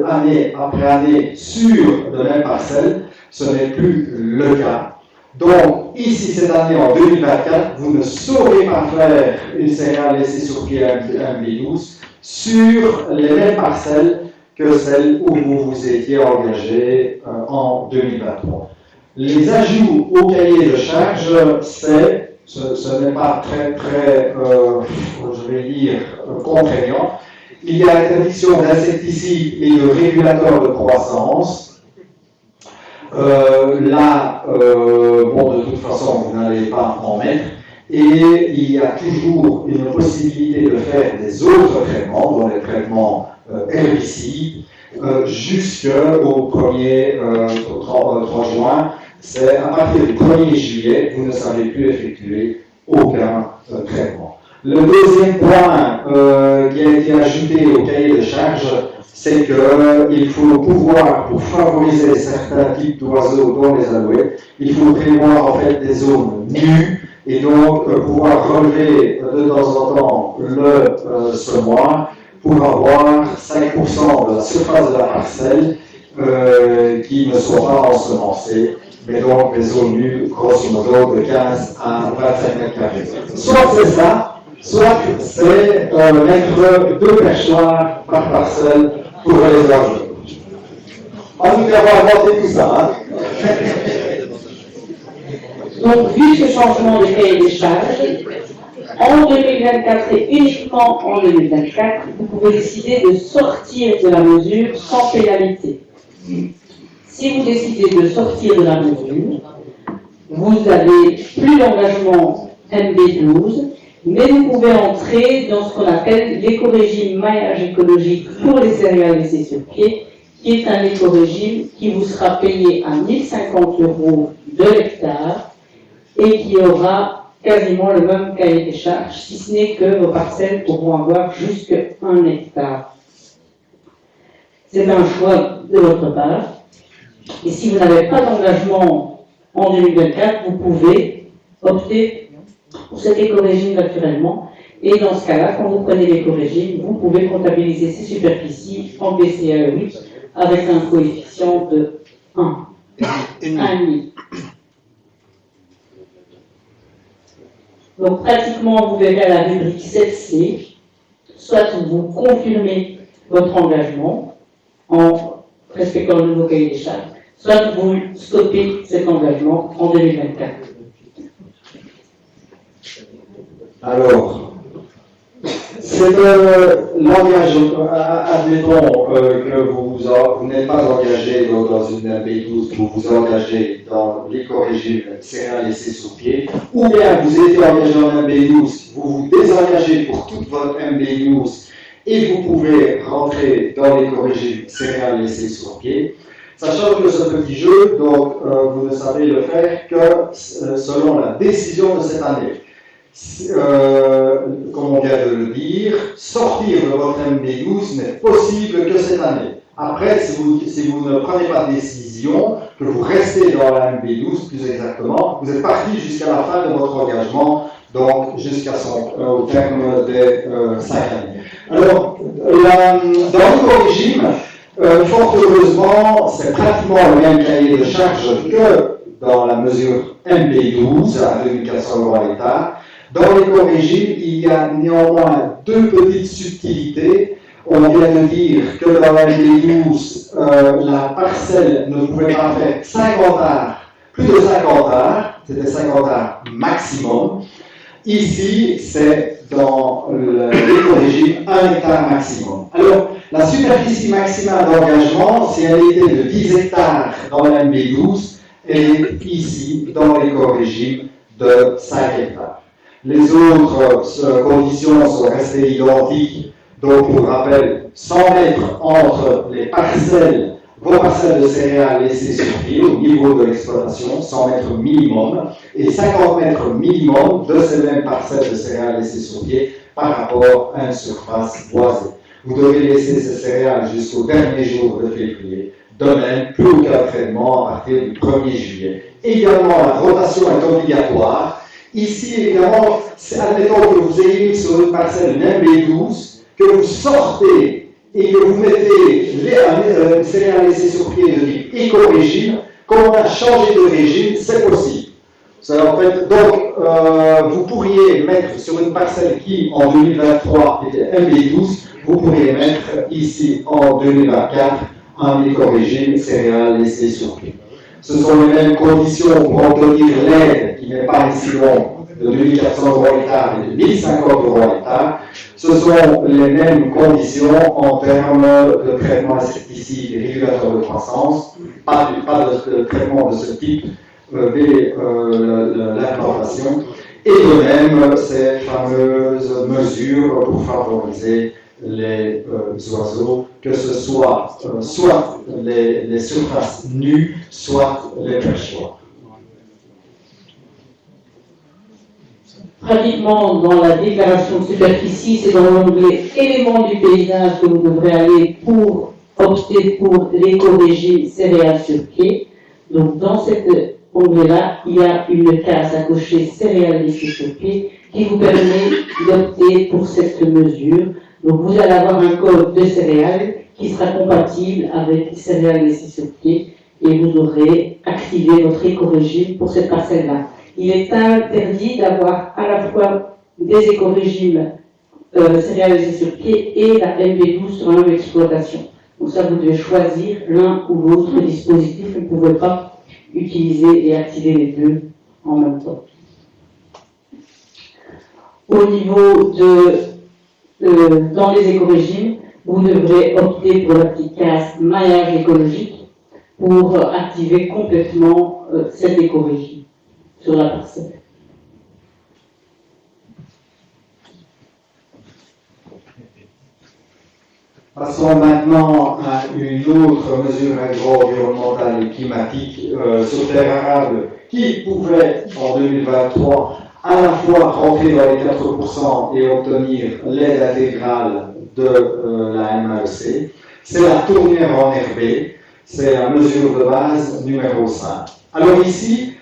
année après année sur de même parcelle, ce n'est plus le cas. Donc, ici, cette année, en 2024, vous ne saurez pas faire une céréale laissée sur pied MB12 sur les mêmes parcelles que celles où vous vous étiez engagé en 2023. Les ajouts au cahier de charge, ce n'est pas très, je vais dire, contraignant. Il y a interdiction d'insecticides et de régulateurs de croissance. Là, bon, de toute façon, vous n'allez pas en mettre. Et il y a toujours une possibilité de faire des autres traitements, dont les traitements herbicides, jusqu'au 1er 3 juin. C'est à partir du 1er juillet, vous ne savez plus effectuer aucun traitement. Le deuxième point qui a été ajouté au cahier de charge, c'est qu'il faut pouvoir, pour favoriser certains types d'oiseaux, dont les alouettes, il faut prévoir en fait des zones nues et donc pouvoir relever de temps en temps le semoir pour avoir 5% de la surface de la parcelle qui ne sont pas ensemencées, mais donc des zones nues, grosso modo, de 15 à 25 mètres carrés. Soit c'est ça, soit c'est mettre 2 perchoirs par parcelle pour les arbres. En tout cas, on va inventer tout ça. Donc, vu ce changement de cahier des charges, en 2024 et uniquement en 2024, vous pouvez décider de sortir de la mesure sans pénalité. Si vous décidez de sortir de la mesure, vous n'avez plus d'engagement MB12, mais vous pouvez entrer dans ce qu'on appelle l'éco-régime maillage écologique pour les céréales laissées sur pied, qui est un éco-régime qui vous sera payé à 1 050 € de l'hectare et qui aura quasiment le même cahier des charges, si ce n'est que vos parcelles pourront avoir jusqu'à 1 hectare. C'est un choix de votre part. Et si vous n'avez pas d'engagement en 2024, vous pouvez opter pour cet éco-régime naturellement. Et dans ce cas-là, quand vous prenez l'éco-régime, vous pouvez comptabiliser ces superficies en BCAE 8 avec un coefficient de 1,5. Donc pratiquement, vous verrez à la rubrique 7C, soit vous confirmez votre engagement en respectant le nouveau cahier des charges, soit vous stoppez cet engagement en 2024. Alors, c'est l'engagement, admettons que vous n'êtes pas engagé dans une MB12, vous vous engagez dans l'éco-régime céréales laissées sur pied, ou bien vous étiez engagé en MB12, vous vous désengagez pour toute votre MB12 et vous pouvez rentrer dans l'éco-régime céréales laissées sur pied. Sachant que ce petit jeu, donc, vous ne savez le faire que selon la décision de cette année. Comme on vient de le dire, sortir de votre MB12 n'est possible que cette année. Après, si vous ne prenez pas de décision, que vous restez dans la MB12 plus exactement, vous êtes parti jusqu'à la fin de votre engagement, donc jusqu'à au terme des 5 années. Alors, dans le régime, fort heureusement, c'est pratiquement le même cahier de charge que dans la mesure MB12 à 2400 € à l'État. Dans l'éco-régime, il y a néanmoins deux petites subtilités. On vient de dire que dans la MB12, la parcelle ne pouvait pas faire 50 arts, plus de 50 arts, c'était 50 arts maximum. Ici, c'est dans l'éco-régime 1 hectare maximum. Alors, la superficie maximale d'engagement, si elle était de 10 hectares dans la MB12, elle est ici dans l'éco-régime de 5 hectares. Les autres conditions sont restées identiques. Donc, pour rappel, 100 mètres entre les parcelles, vos parcelles de céréales laissées sur pied au niveau de l'exploitation, 100 mètres minimum, et 50 mètres minimum de ces mêmes parcelles de céréales laissées sur pied par rapport à une surface boisée. Vous devez laisser ces céréales jusqu'au dernier jour de février. De même, plus aucun traitement à partir du 1er juillet. Également, la rotation est obligatoire. Ici, évidemment, admettons que vous ayez mis sur une parcelle une MB12, que vous sortez et que vous mettez les céréales laissées sur pied de type éco-régime, comme on a changé de régime, c'est possible. En fait, donc, vous pourriez mettre sur une parcelle qui, en 2023, était MB12, vous pourriez mettre ici, en 2024, un éco-régime céréales laissées sur pied. Ce sont les mêmes conditions pour obtenir l'aide, qui n'est pas ici longue, de 2400 € à l'hectare et de 1050 € à l'hectare. Ce sont les mêmes conditions en termes de traitement insecticide et régulateur de croissance, pas de traitement de ce type dès l'implantation, et de même ces fameuses mesures pour favoriser les oiseaux, que ce soit soit les surfaces nues, soit les perchoirs. Pratiquement dans la déclaration de superficie, c'est dans l'onglet éléments du paysage que vous devrez aller pour opter pour l'éco-régime céréales sur pied. Donc dans cet onglet-là, il y a une case à cocher céréales laissées sur pied qui vous permet d'opter pour cette mesure. Donc vous allez avoir un code de céréales qui sera compatible avec céréales laissées sur pied et vous aurez activé votre éco-régime pour cette parcelle-là. Il est interdit d'avoir à la fois des éco-régimes céréales laissées sur pied et la MB12 sur la même exploitation. Donc ça, vous devez choisir l'un ou l'autre dispositif. Vous ne pouvez pas utiliser et activer les deux en même temps. Au niveau dans les éco-régimes, vous devrez opter pour la petite case maillage écologique pour activer complètement cet éco-régime sur la parcelle. Passons maintenant à une autre mesure agro-environnementale et climatique sur terre arable qui pouvait en 2023 à la fois rentrer dans les 4% et obtenir l'aide intégrale de la MAEC. C'est la tournière enherbée, c'est la mesure de base numéro 5. Alors ici,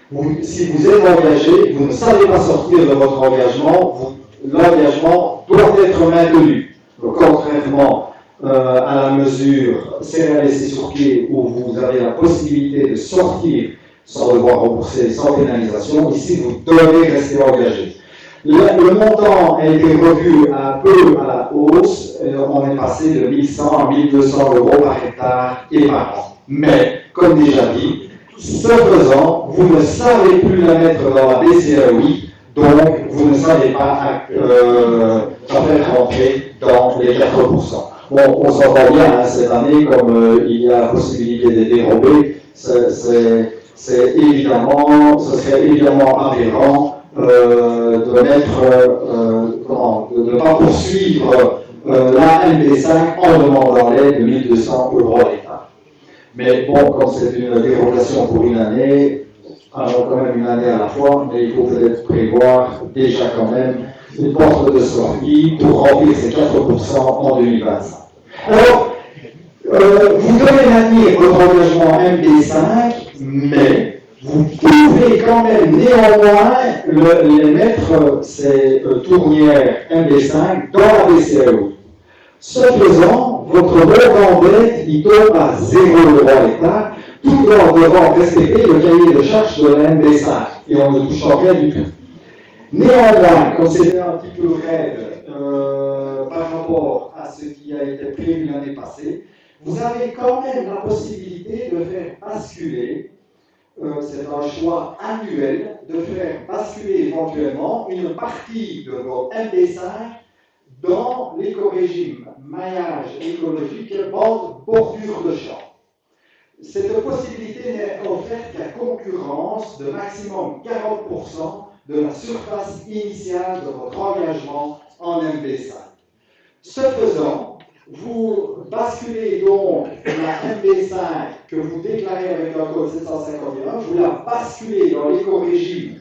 si vous êtes engagé, vous ne savez pas sortir de votre engagement, l'engagement doit être maintenu. Donc, contrairement à la mesure céréales laissées sur pied où vous avez la possibilité de sortir sans devoir rembourser, sans pénalisation, ici vous devez rester engagé. Le montant a été revu un peu à la hausse, on est passé de 1100 à 1200 euros par hectare et par an. Mais, comme déjà dit, ce faisant, vous ne savez plus la mettre dans la BCAOI, donc vous ne savez pas la faire rentrer dans les 4%. Bon, on s'entend bien, hein, cette année, comme il y a possibilité de dérober, ce serait évidemment aberrant de ne pas poursuivre la MB5 en demandant l'aide de 1200 euros à l'État. Mais bon, comme c'est une dérogation pour une année, alors quand même une année à la fois, mais il faut peut-être prévoir déjà quand même une porte de sortie pour remplir ces 4% en 2025. Alors, vous devez maintenir votre engagement MD5, mais vous pouvez quand même néanmoins les mettre, ces tournières MD5, dans la BCAO. Ce faisant, votre montant d'aide, il tombe à 0 € à l'État, tout en devant respecter le cahier de charge de la MD5, et on ne touche rien du tout. Néanmoins, comme c'était un petit peu raide par rapport à ce qui a été prévu l'année passée, vous avez quand même la possibilité de faire basculer, c'est un choix annuel, de faire basculer éventuellement une partie de votre MD5 dans l'éco-régime maillage écologique bande bordure de champ. Cette possibilité n'est offerte qu'à concurrence de maximum 40% de la surface initiale de votre engagement en MB5. Ce faisant, vous basculez donc la MB5 que vous déclarez avec un code 751, vous la basculez dans l'éco-régime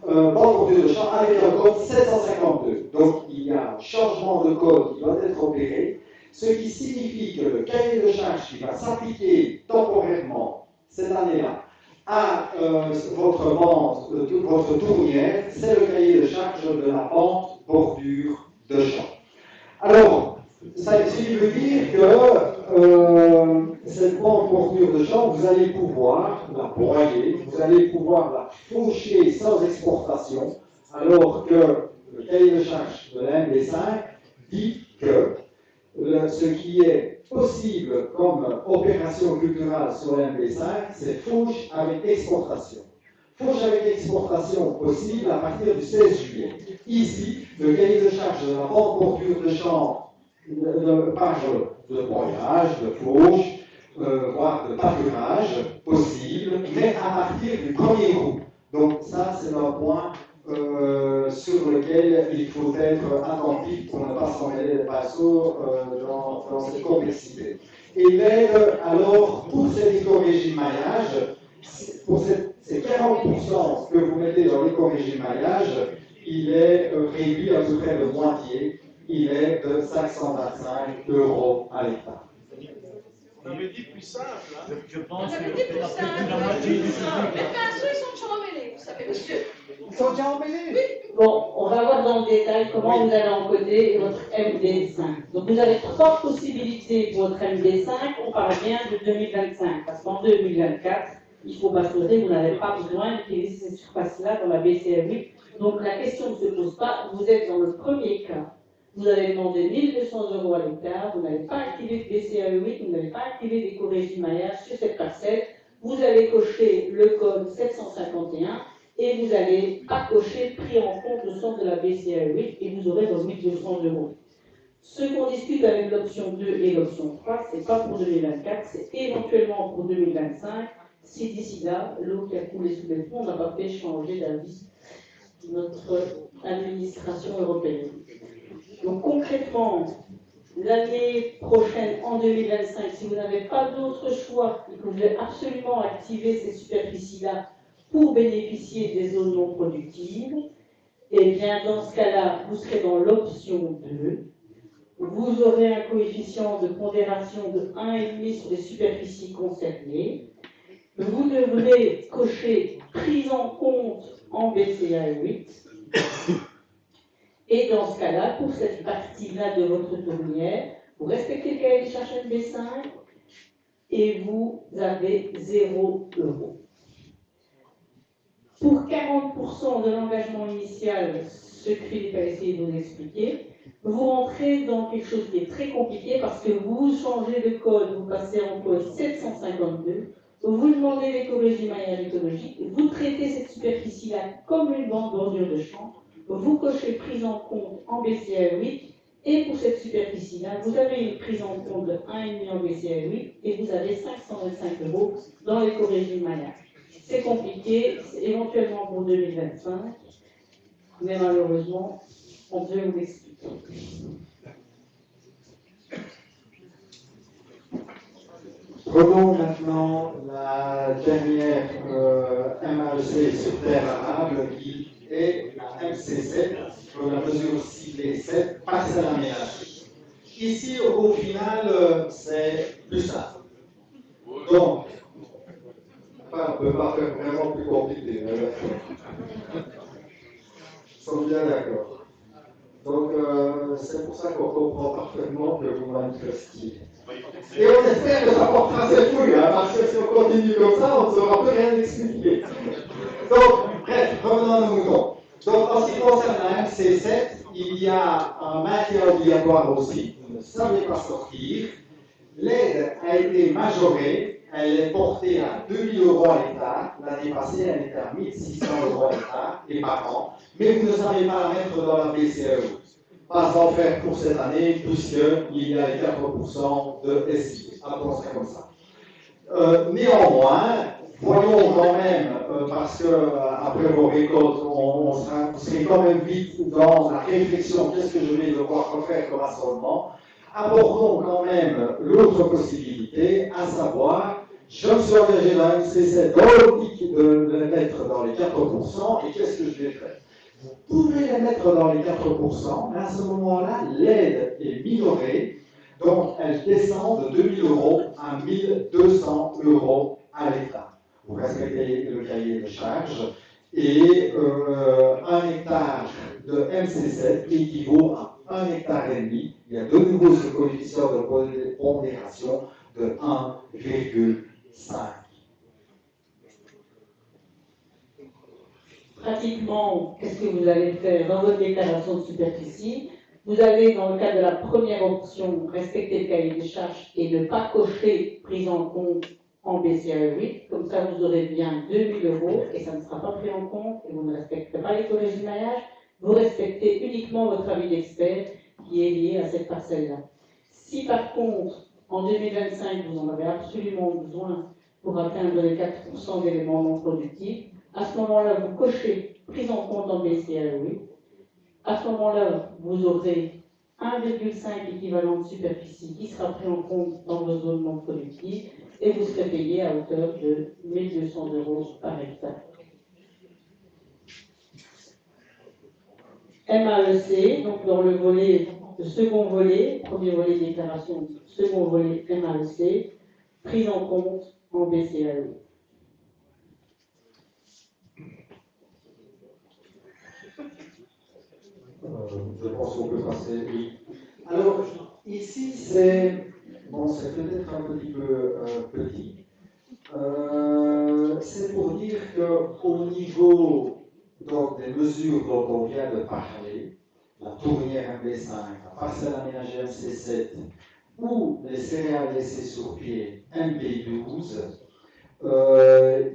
bordure de champ avec un code 752. Donc il y a un changement de code qui doit être opéré, ce qui signifie que le cahier de charge qui va s'appliquer temporairement cette année-là à votre bande, votre tournière, c'est le cahier de charge de la bande bordure de champ. Alors, ça veut dire que cette bande bordure de champ, vous allez pouvoir la broyer, vous allez pouvoir la faucher sans exportation, alors que le cahier de charge de la MD5 dit que ce qui est possible comme opération culturelle sur la MD5, c'est fauche avec exportation. Fauche avec exportation possible à partir du 16 juillet. Ici, le cahier de charge de la bande bordure de champ parle de broyage, de fauche, voire de pâturage possible, mais à partir du 1er août. Donc ça, c'est un point sur lequel il faut être attentif pour ne pas s'emmêler les pinceaux dans cette complexité. Et l'aide, alors, pour cet éco-régime maillage, pour ces 40% que vous mettez dans l'éco-régime maillage, il est réduit à peu près de moitié, il est de 525 € à l'État. On avait dit plus simple, hein. Je pense On que avait dit plus la simple. moitié du Les pinceaux, ils sont déjà emmêlés, vous savez, monsieur. Ils sont déjà emmêlés. Bon, on va voir dans le détail comment vous allez encoder votre MD5. Donc vous avez 3 possibilités pour votre MD5, on parle bien de 2025, parce qu'en 2024, il faut pas se poser, vous n'avez pas besoin d'utiliser cette surface-là dans la BCAOI. Donc la question ne se pose pas, vous êtes dans le premier cas. Vous avez demandé 1200 € à l'hectare, vous n'avez pas activé de BCAOI, vous n'avez pas activé d'éco-régime maillage sur cette parcelle, vous allez cocher le code 751 et vous n'allez pas cocher pris en compte le centre de la BCAOI et vous aurez vos 1200 €. Ce qu'on discute avec l'option 2 et l'option 3, ce n'est pas pour 2024, c'est éventuellement pour 2025, si d'ici là, l'eau qui a coulé sous les ponts n'a pas fait changer d'avis notre administration européenne. Donc concrètement, l'année prochaine, en 2025, si vous n'avez pas d'autre choix et que vous voulez absolument activer ces superficies-là pour bénéficier des zones non productives, eh bien dans ce cas-là, vous serez dans l'option 2. Vous aurez un coefficient de pondération de 1,5 sur les superficies concernées. Vous devrez cocher prise en compte en BCA 8. Et dans ce cas-là, pour cette partie-là de votre tournière, vous respectez le cahier des charges MB5 et vous avez 0 €. Pour 40% de l'engagement initial ce que Philippe a essayé de vous expliquer. Vous rentrez dans quelque chose qui est très compliqué parce que vous changez de code, vous passez en code 752, vous demandez l'éco-régime maillage écologique, vous traitez cette superficie-là comme une bordure de champ, vous cochez prise en compte en BCA 8, et pour cette superficie-là, vous avez une prise en compte de 1,5 en BCA 8 et vous avez 525 € dans l'éco-régime maillage. C'est compliqué, c'est éventuellement pour 2025, mais malheureusement, on devait vous l'expliquer. Prenons maintenant la dernière MAEC sur terre arable qui est la MC7, pour la mesure ciblée 7, parcelle aménagée. Ici, au final, c'est plus simple. Donc, enfin, on ne peut pas faire vraiment plus compliqué. Ils sont bien d'accord. Donc, c'est pour ça qu'on comprend parfaitement que vous manifestiez. Et on espère que ça portera ses fruits, hein, parce que si on continue comme ça, on ne saura plus rien expliquer. Donc, bref, revenons à nos moutons. Donc, en ce qui concerne la MC7, il y a un maintien obligatoire aussi. Vous ne savez pas sortir. L'aide a été majorée. Elle est portée à 2 000 € à l'hectare. L'année passée, elle était à 1 600 € à l'hectare et par an. Mais vous ne savez pas la mettre dans la BCE. Pas en faire pour cette année, puisqu'il y a les 4% de SI. Appelons ça comme ça. Néanmoins, voyons quand même, parce que après vos récoltes, vous serez quand même vite dans la réflexion, qu'est-ce que je vais devoir refaire comme assolement. Abordons quand même l'autre possibilité, à savoir, je me suis engagé dans la MC7 dans l'optique de le mettre dans les 4%, et qu'est-ce que je vais faire? Vous pouvez les mettre dans les 4%, mais à ce moment-là, l'aide est minorée, donc elle descend de 2 000 € à 1 200 € à l'hectare. Vous respectez le cahier de charge, et 1 hectare de MC7 équivaut à 1,5 hectare. Il y a de nouveau ce coefficient de pondération de 1,5. Pratiquement, qu'est-ce que vous allez faire dans votre déclaration de superficie? Vous allez, dans le cadre de la première option, respecter le cahier des charges et ne pas cocher prise en compte en BCA 8. Comme ça, vous aurez bien 2 000 € et ça ne sera pas pris en compte et vous ne respecterez pas l'éco-régime maillage. Vous respectez uniquement votre avis d'expert qui est lié à cette parcelle-là. Si par contre, en 2025, vous en avez absolument besoin pour atteindre les 4% d'éléments non productifs, à ce moment-là, vous cochez prise en compte en BCA 8. À ce moment-là, vous aurez 1,5 équivalent de superficie qui sera pris en compte dans vos zones non productives et vous serez payé à hauteur de 1 200 € par hectare. MAEC, donc dans le volet, le second volet, premier volet déclaration, second volet MAEC, prise en compte en BCA 8. Je pense qu'on peut passer, oui. Alors, ici, c'est peut-être un petit peu petit. C'est pour dire qu'au niveau donc, des mesures dont on vient de parler, la tournière MB5, la parcelle aménagée MC7 ou les céréales laissées sur pied MB12,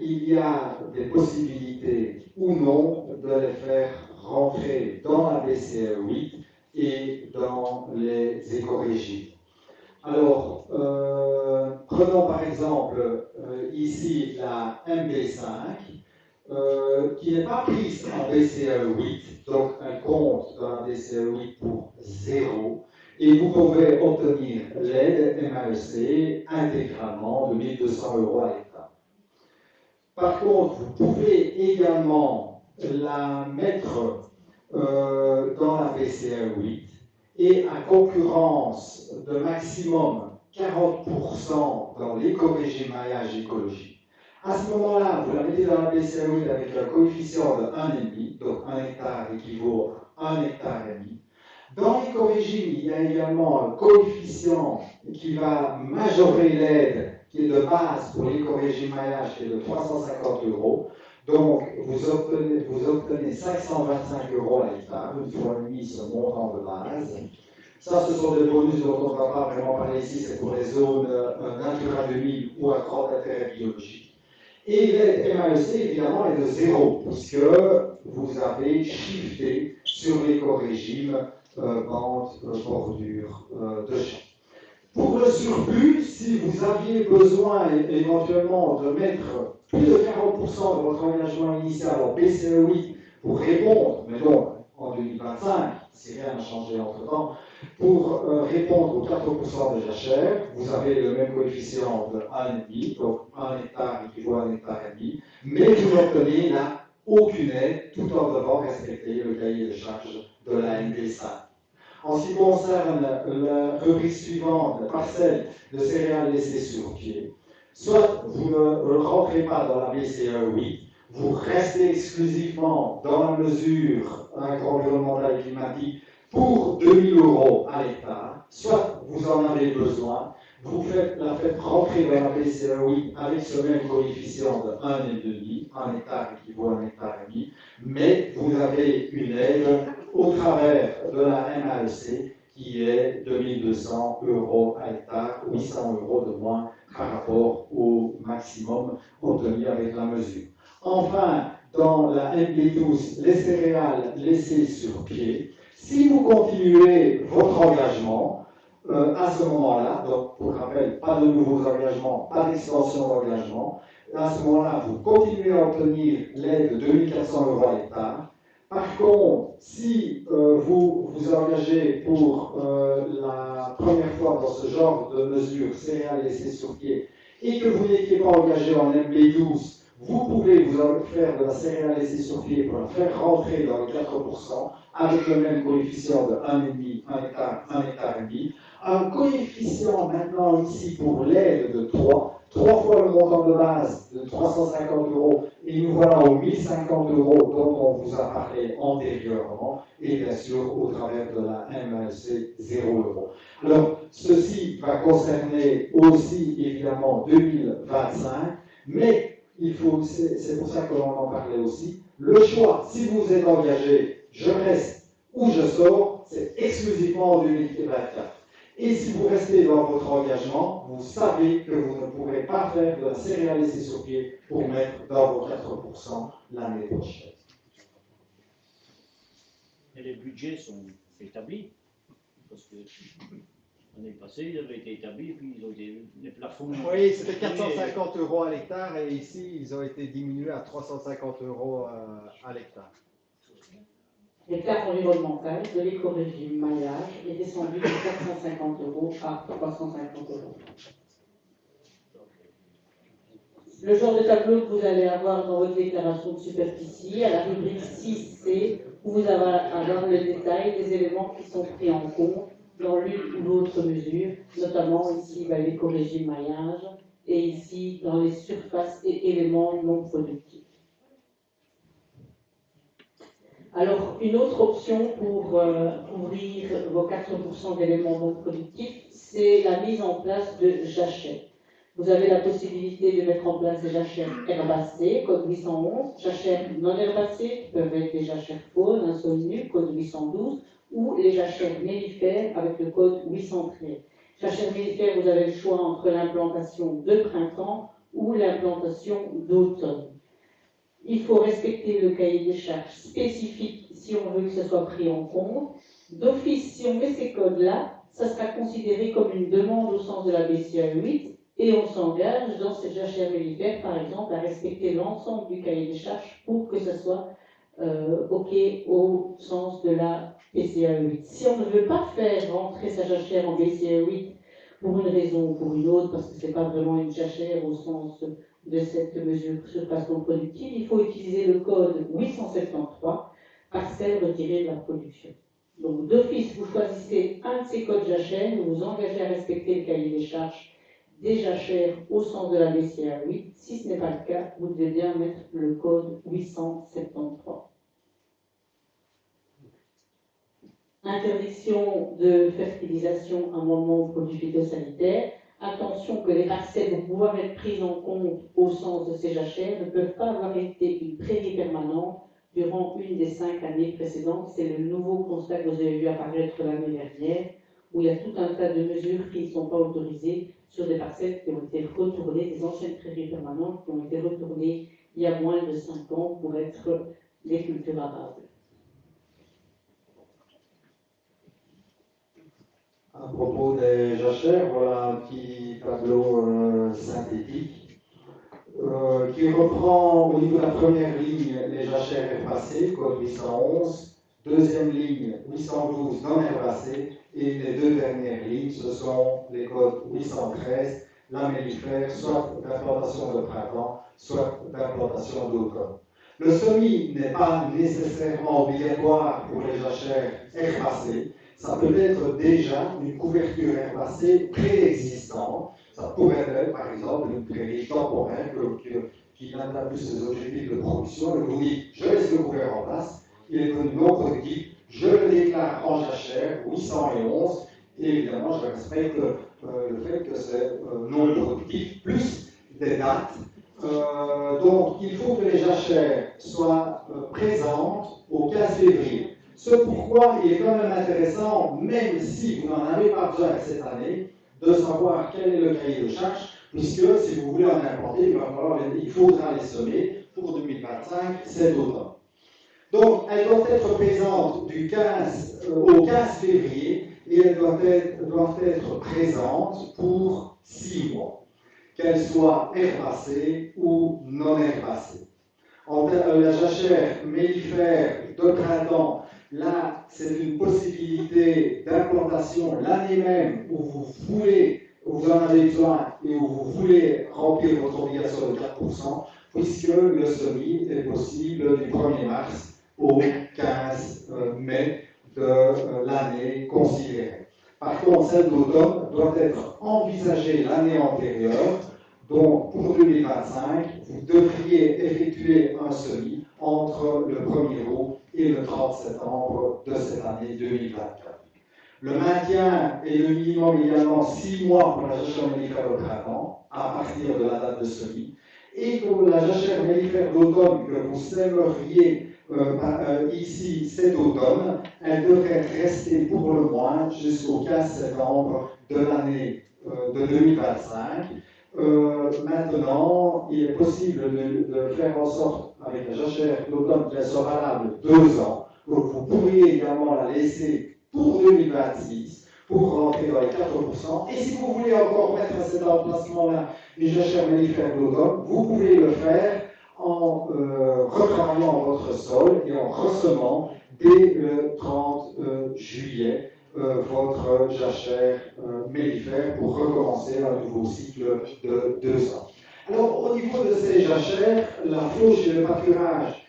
il y a des possibilités ou non de les faire rentrer dans la BCE 8 et dans les éco-régimes. Alors, prenons par exemple ici la MB5, qui n'est pas prise en BCE 8, donc elle compte dans la BCE 8 pour 0, et vous pouvez obtenir l'aide MAEC intégralement de 1 200 € à l'hectare. Par contre, vous pouvez également la mettre dans la BCE 8 et à concurrence de maximum 40% dans l'éco-régime maillage écologique. À ce moment-là, vous la mettez dans la BCE 8 avec un coefficient de 1,5, donc 1 hectare équivaut à 1,5 hectare. Dans l'éco-régime, il y a également un coefficient qui va majorer l'aide, qui est de base pour l'éco-régime maillage, qui est de 350 €. Donc, vous obtenez 525 € à l'hectare, une fois mis ce montant de base. Ça, ce sont des bonus dont on ne va pas vraiment parler ici, c'est pour les zones Natura 2000 ou à grand intérêt biologique. Et l'aide MAEC, évidemment, est de 0, puisque vous avez shifté sur l'éco-régime bande bordure de champs. Pour le surplus, si vous aviez besoin éventuellement de mettre plus de 40% de votre engagement initial en PCE8 pour répondre, mais donc en 2025, si rien n'a changé entre-temps, pour répondre aux 4% de jachère, vous avez le même coefficient de 1,5, donc 1 hectare équivaut à 1,5 hectare, mais vous n'obtenez là aucune aide tout en devant respecter le cahier de charges de la ND5. En ce qui concerne la rubrique suivante, la parcelle de céréales laissées sur pied, soit vous ne rentrez pas dans la BCE 8, vous restez exclusivement dans la mesure environnementale et climatique pour 2000 € à l'hectare, soit vous en avez besoin, vous la faites rentrer dans la BCE 8 avec ce même coefficient de 1,5, 1 hectare équivaut à 1,5 hectare, mais vous avez une aide au travers de la MAEC qui est 2200 € à l'hectare, 800 € de moins par rapport au maximum obtenu avec la mesure. Enfin, dans la MB12, les céréales laissées sur pied, si vous continuez votre engagement, à ce moment-là, donc pour rappel, pas de nouveaux engagements, pas d'extension d'engagement, à ce moment-là, vous continuez à obtenir l'aide de 2400 € à l'hectare. Par contre, si vous vous engagez pour la première fois dans ce genre de mesure céréales laissées sur pied et que vous n'étiez pas engagé en MB12, vous pouvez vous faire de la céréale laissée sur pied pour la faire rentrer dans les 4% avec le même coefficient de 1,5, 1 hectare, 1 hectare et demi. Un coefficient maintenant ici pour l'aide de 3 fois le montant de base de 350 € et nous voilà aux 1050 € dont on vous a parlé antérieurement et bien sûr au travers de la MAEC 0 €. Alors ceci va concerner aussi évidemment 2025, mais c'est pour ça que l'on en parlait aussi, le choix, si vous êtes engagé, je reste ou je sors, c'est exclusivement en 2024. Et si vous restez dans votre engagement, vous savez que vous ne pourrez pas faire de la céréale laissée sur pied pour mettre dans vos 4% l'année prochaine. Et les budgets sont établis, parce que l'année passée, ils avaient été établis, puis ils ont été, les plafonds... Oui, c'était 450 € à l'hectare et ici, ils ont été diminués à 350 € à l'hectare. L'hectare environnemental de l'éco-régime maillage est descendu de 450 € à 350 €. Le genre de tableau que vous allez avoir dans votre déclaration de superficie, à la rubrique 6C, où vous allez avoir le détail des éléments qui sont pris en compte dans l'une ou l'autre mesure, notamment ici l'éco-régime maillage, et ici dans les surfaces et éléments non productifs. Alors, une autre option pour couvrir vos 4% d'éléments non productifs, c'est la mise en place de jachères. Vous avez la possibilité de mettre en place des jachères herbacées, code 811, jachères non herbacées, qui peuvent être des jachères faunes, insolubles, code 812, ou les jachères mellifères avec le code 813. Jachères mellifères, vous avez le choix entre l'implantation de printemps ou l'implantation d'automne. Il faut respecter le cahier des charges spécifique si on veut que ce soit pris en compte. D'office, si on met ces codes-là, ça sera considéré comme une demande au sens de la BCA 8 et on s'engage dans ces jachères mellifères, par exemple, à respecter l'ensemble du cahier des charges pour que ce soit OK au sens de la BCA 8. Si on ne veut pas faire rentrer sa jachère en BCA 8 pour une raison ou pour une autre, parce que ce n'est pas vraiment une jachère au sens de cette mesure surface non productive, il faut utiliser le code 873, parcelle retirée de la production. Donc d'office, vous choisissez un de ces codes jachères, vous vous engagez à respecter le cahier des charges des jachères au sens de la BCA 8. Si ce n'est pas le cas, vous devez bien mettre le code 873. Interdiction de fertilisation à un moment de produits phytosanitaires. Attention que les parcelles pour pouvoir être prises en compte au sens de ces jachères ne peuvent pas avoir été une prairie permanente durant une des 5 années précédentes. C'est le nouveau constat que vous avez vu apparaître l'année dernière, où il y a tout un tas de mesures qui ne sont pas autorisées sur des parcelles qui ont été retournées, des anciennes prairies permanentes qui ont été retournées il y a moins de 5 ans pour être des cultures arables. À propos des jachères, voilà un petit tableau synthétique qui reprend au niveau de la première ligne les jachères herbacées, code 811, deuxième ligne 812 non herbacées, et les deux dernières lignes, ce sont les codes 813, la mellifère, soit d'implantation de printemps, soit d'implantation d'automne. Le semis n'est pas nécessairement obligatoire pour les jachères herbacées. Ça peut être déjà une couverture herbacée préexistante. Ça pourrait être, par exemple, une prairie temporaire qui n'atteint plus ses objectifs de production. Et vous dites, je laisse le couvert en place, il est devenu non productif, je le déclare en jachère 811, et évidemment, je respecte le fait que c'est non productif, plus des dates. Donc, il faut que les jachères soient présentes au 15 février. Ce pourquoi il est quand même intéressant, même si vous n'en avez pas besoin cette année, de savoir quel est le cahier de charge, puisque si vous voulez en importer, il faudra les semer pour 2025, cet automne. Donc, elles doivent être présentes du 15 au 15 février et elles doivent être présentes pour 6 mois, qu'elles soient herbacées ou non herbacées. La jachère mellifère de printemps, là, c'est une possibilité d'implantation l'année même où vous en avez besoin et où vous voulez remplir votre obligation de 4%, puisque le semis est possible du 1er mars au 15 mai de l'année considérée. Par contre, celle d'automne doit être envisagée l'année antérieure. Donc, pour 2025, vous devriez effectuer un semis entre le 1er août et le 30 septembre de cette année 2024. Le maintien est le minimum également 6 mois pour la jachère mellifère de printemps, à partir de la date de semis, et pour la jachère mellifère d'automne que vous sèmeriez ici cet automne, elle devrait rester pour le moins jusqu'au 15 septembre de l'année de 2025. Maintenant, il est possible de faire en sorte, avec la jachère d'automne, qu'elle soit valable 2 ans. Donc, vous pourriez également la laisser pour 2026, pour rentrer dans les 4%. Et si vous voulez encore mettre à cet emplacement-là une jachère mellifère d'automne, vous pouvez le faire en retravaillant votre sol et en ressemant dès le 30 juillet votre jachère mellifère pour recommencer un nouveau cycle de 2 ans. Alors, au niveau de ces jachères, la fauche et le pâturage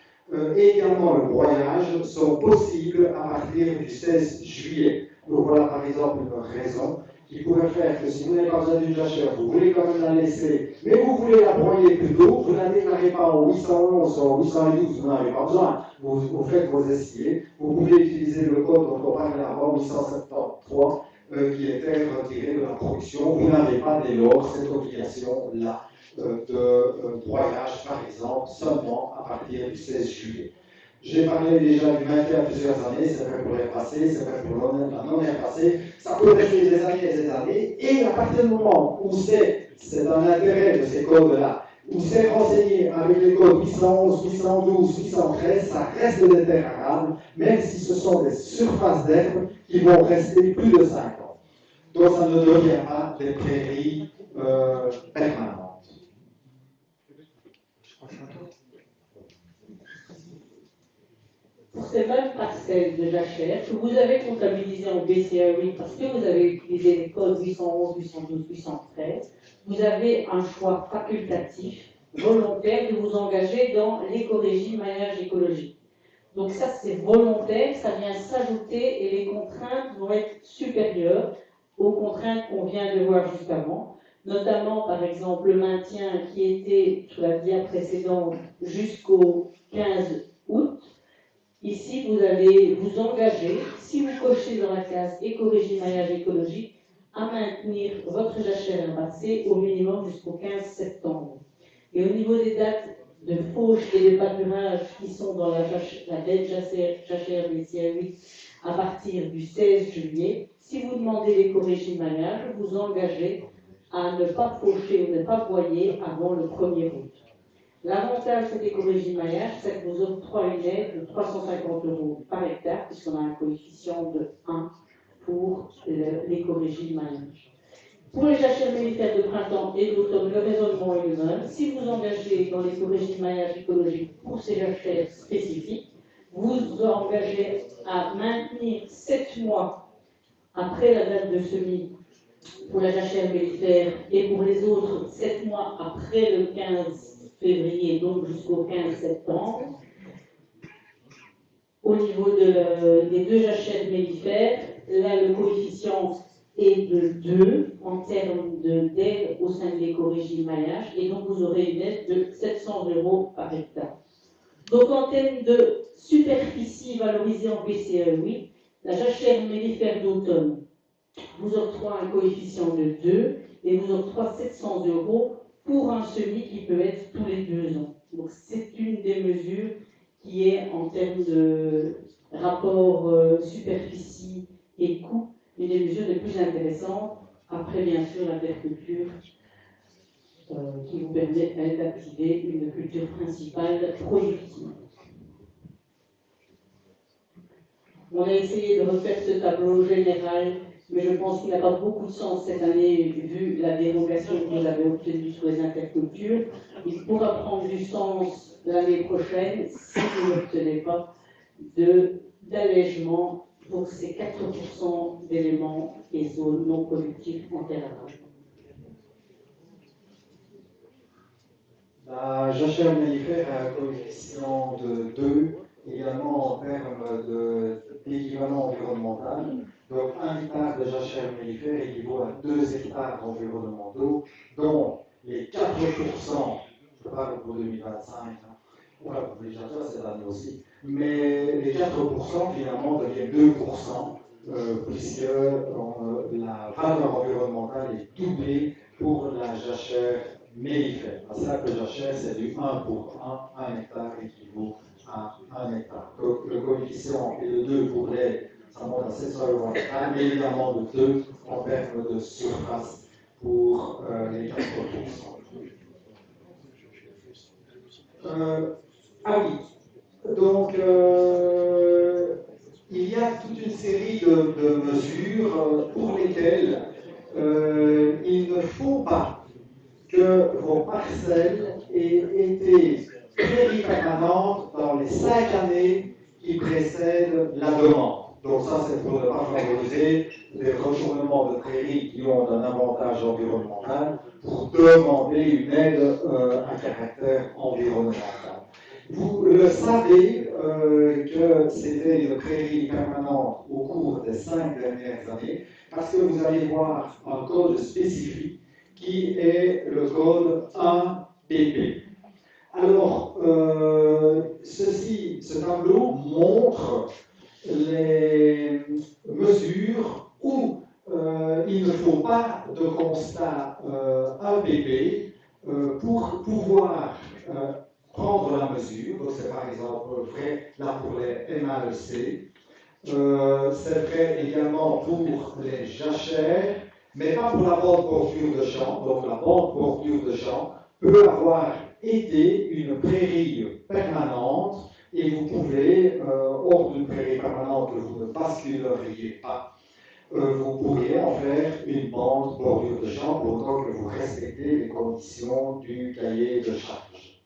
et également le broyage sont possibles à partir du 16 juillet. Donc voilà par exemple une raison qui pourrait faire que si vous n'avez pas besoin d'une jachère, vous voulez quand même la laisser, mais vous voulez la broyer plus tôt, vous ne la déclarez pas en 811 ou en 812, vous n'en avez pas besoin. Vous faites vos essiers, vous pouvez utiliser le code dont on parlait avant, 873, qui était retiré de la production. Vous n'avez pas dès lors cette obligation-là de broyage, par exemple, seulement à partir du 16 juillet. J'ai parlé déjà du maintien à plusieurs années, c'est vrai pour l'herbacée, c'est vrai pour la non-herbacée, ça peut rester des années et des années, et à partir du moment où c'est un intérêt de ces codes-là, où c'est renseigné avec les codes 811, 812, 813, ça reste des terres arables, même si ce sont des surfaces d'herbe qui vont rester plus de 5 ans. Donc ça ne devient pas des prairies permanentes. Pour ces mêmes parcelles de jachère que vous avez comptabilisées en BCAE parce que vous avez utilisé les codes 811, 812, 813, vous avez un choix facultatif, volontaire, de vous engager dans l'éco-régime maillage écologique. Donc ça, c'est volontaire, ça vient s'ajouter et les contraintes vont être supérieures aux contraintes qu'on vient de voir juste avant, notamment par exemple le maintien qui était sur la dia précédente jusqu'au 15 août. Ici, vous allez vous engager, si vous cochez dans la case éco-régime maillage écologique, à maintenir votre jachère passée au minimum jusqu'au 15 septembre. Et au niveau des dates de fauche et de pâturage qui sont dans la belle jachère BCA 8 à partir du 16 juillet, si vous demandez l'éco-régime-maillage, vous engagez à ne pas faucher ou ne pas broyer avant le 1er août. L'avantage de cet éco-régime-maillage, c'est que vous octroie une aide de 350 € par hectare, puisqu'on a un coefficient de 1 pour l'éco-régime-maillage. Pour les jachères mellifères de printemps et d'automne, le raisonnement est le même. Si vous engagez dans l'éco-régime-maillage écologique pour ces jachères spécifiques, vous engagez à maintenir 7 mois après la date de semis pour la jachère mellifère et pour les autres 7 mois après le 15 février, donc jusqu'au 15 septembre. Au niveau des deux jachères mellifères, là le coefficient est de 2 en termes d'aide au sein de l'éco-régime-maillage et donc vous aurez une aide de 700 € par hectare. Donc en termes de superficie valorisée en PCE 8, la jachère mellifère d'automne vous octroie un coefficient de 2 et vous octroie 700 € pour un semis qui peut être tous les 2 ans. Donc c'est une des mesures qui est en termes de rapport superficie et coût, une des mesures les plus intéressantes, après bien sûr la perculture qui vous permet d'activer une culture principale productive. On a essayé de refaire ce tableau général, mais je pense qu'il n'a pas beaucoup de sens cette année, vu la dérogation que vous avez obtenue sur les intercultures. Il pourra prendre du sens l'année prochaine si vous n'obtenez pas d'allègement pour ces 4% d'éléments et zones non productifs en terre arable. La jachère mellifère a un coefficient de 2, également en termes d'équivalent environnemental. Donc 1 hectare de jachère mellifère équivaut à 2 hectares environnementaux, dont les 4%, je parle pour 2025, voilà, pour les jachères c'est l'année aussi, mais les 4% finalement deviennent 2%, puisque la valeur environnementale est doublée pour la jachère mellifère. La simple jachère, c'est du 1 pour 1, 1 hectare équivaut à 1 hectare. Donc le coefficient est de 2 pour les, ça monte à 700 € par hectare, mais évidemment de 2 en termes de surface pour les 4%. Ah oui, donc il y a toute une série de mesures pour lesquelles il ne faut pas que vos parcelles aient été pluripermanentes dans les 5 années qui précèdent la demande. Donc ça, c'est pour ne pas favoriser les retournements de prairies qui ont un avantage environnemental pour demander une aide à caractère environnemental. Vous le savez que c'était une prairie permanente au cours des 5 dernières années, parce que vous allez voir un code spécifique qui est le code 1PP. Alors, ce tableau montre les mesures où il ne faut pas de constat 1PP pour pouvoir prendre la mesure. Donc c'est par exemple vrai là pour les MAEC, c'est vrai également pour les jachères, mais pas pour la bande bordure de champ. Donc la bande bordure de champ peut avoir été une prairie permanente et vous pouvez, hors d'une prairie permanente que vous ne basculeriez pas, vous pourriez en faire une bande bordure de champ pour autant que vous respectez les conditions du cahier de charge.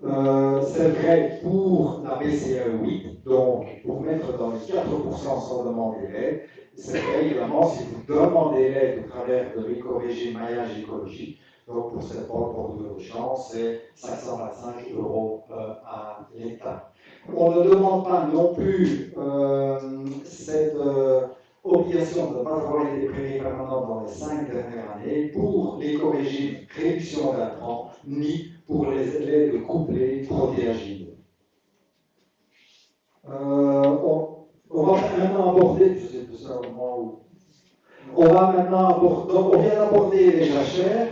C'est vrai pour la BCE 8, donc pour mettre dans les 4% sans demander l'aide. C'est vrai évidemment si vous demandez l'aide au travers de l'éco-régime maillage écologique. Donc pour cette bordure de champ, c'est 525 € à l'hectare. On ne demande pas non plus cette obligation de ne pas travailler des prairies permanentes dans les 5 dernières années pour l'éco-régime réduction d'intrants, ni pour les aides couplées protéagiles. On va maintenant aborder, je sais plus ça au moment où. On va maintenant aborder, donc on vient d'aborder les jachères.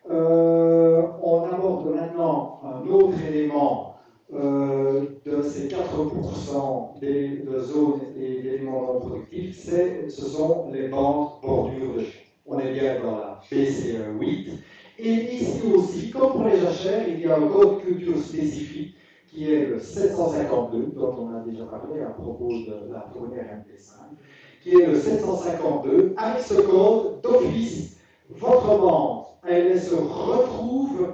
On aborde maintenant un autre élément de ces 4% de zones et d'éléments non productifs, ce sont les bandes bordures de champs. On est bien dans la BCE 8. Et ici aussi, comme pour les jachères, il y a un code culture spécifique qui est le 752, dont on a déjà parlé à propos de la première MP5, qui est le 752. Avec ce code, d'office, votre bande, elle se retrouve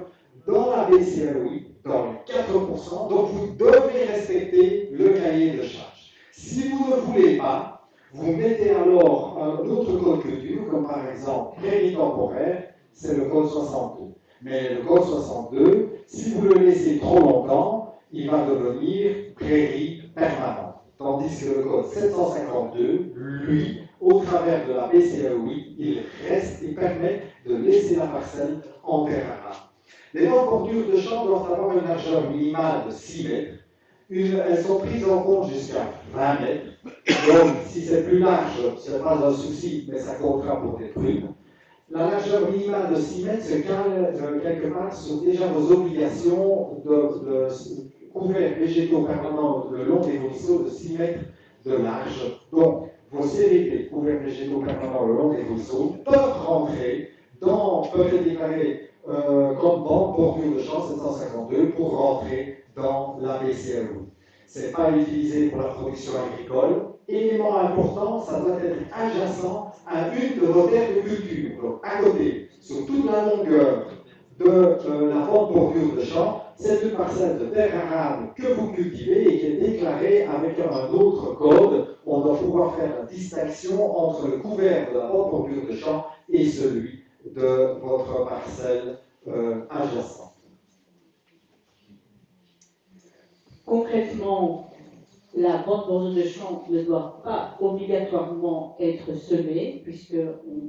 dans la BCE 8, dans les 4%, donc vous devez respecter le cahier de charge. Si vous ne voulez pas, vous mettez alors un autre code culture, comme par exemple prairie temporaire, c'est le code 62. Mais le code 62, si vous le laissez trop longtemps, il va devenir prairie permanente. Tandis que le code 752, lui, au travers de la BCE 8, il reste et permet de laisser la parcelle en terre arable. Les bandes bordures de champs doivent avoir une largeur minimale de 6 mètres. Elles sont prises en compte jusqu'à 20 mètres. Donc, si c'est plus large, ce n'est pas un souci, mais ça comptera pour des prunes. La largeur minimale de 6 mètres se cale quelque part sur déjà vos obligations de couverts végétaux permanents le long des ruisseaux de 6 mètres de large. Donc, vos CVP, couverts végétaux permanents le long des ruisseaux, peuvent être déclarés comme bande bordure de champ 752 pour rentrer dans la BCE. Ce n'est pas utilisé pour la production agricole. Élément important, ça doit être adjacent à une de vos terres de culture. Donc, à côté, sur toute la longueur de la bande bordure de champ, c'est une parcelle de terre arable que vous cultivez et qui est déclarée avec un autre code. On doit pouvoir faire la distinction entre le couvert de la bande bordure de champ et celui de votre parcelle adjacente. Concrètement, la bande bordure de champ ne doit pas obligatoirement être semée, puisque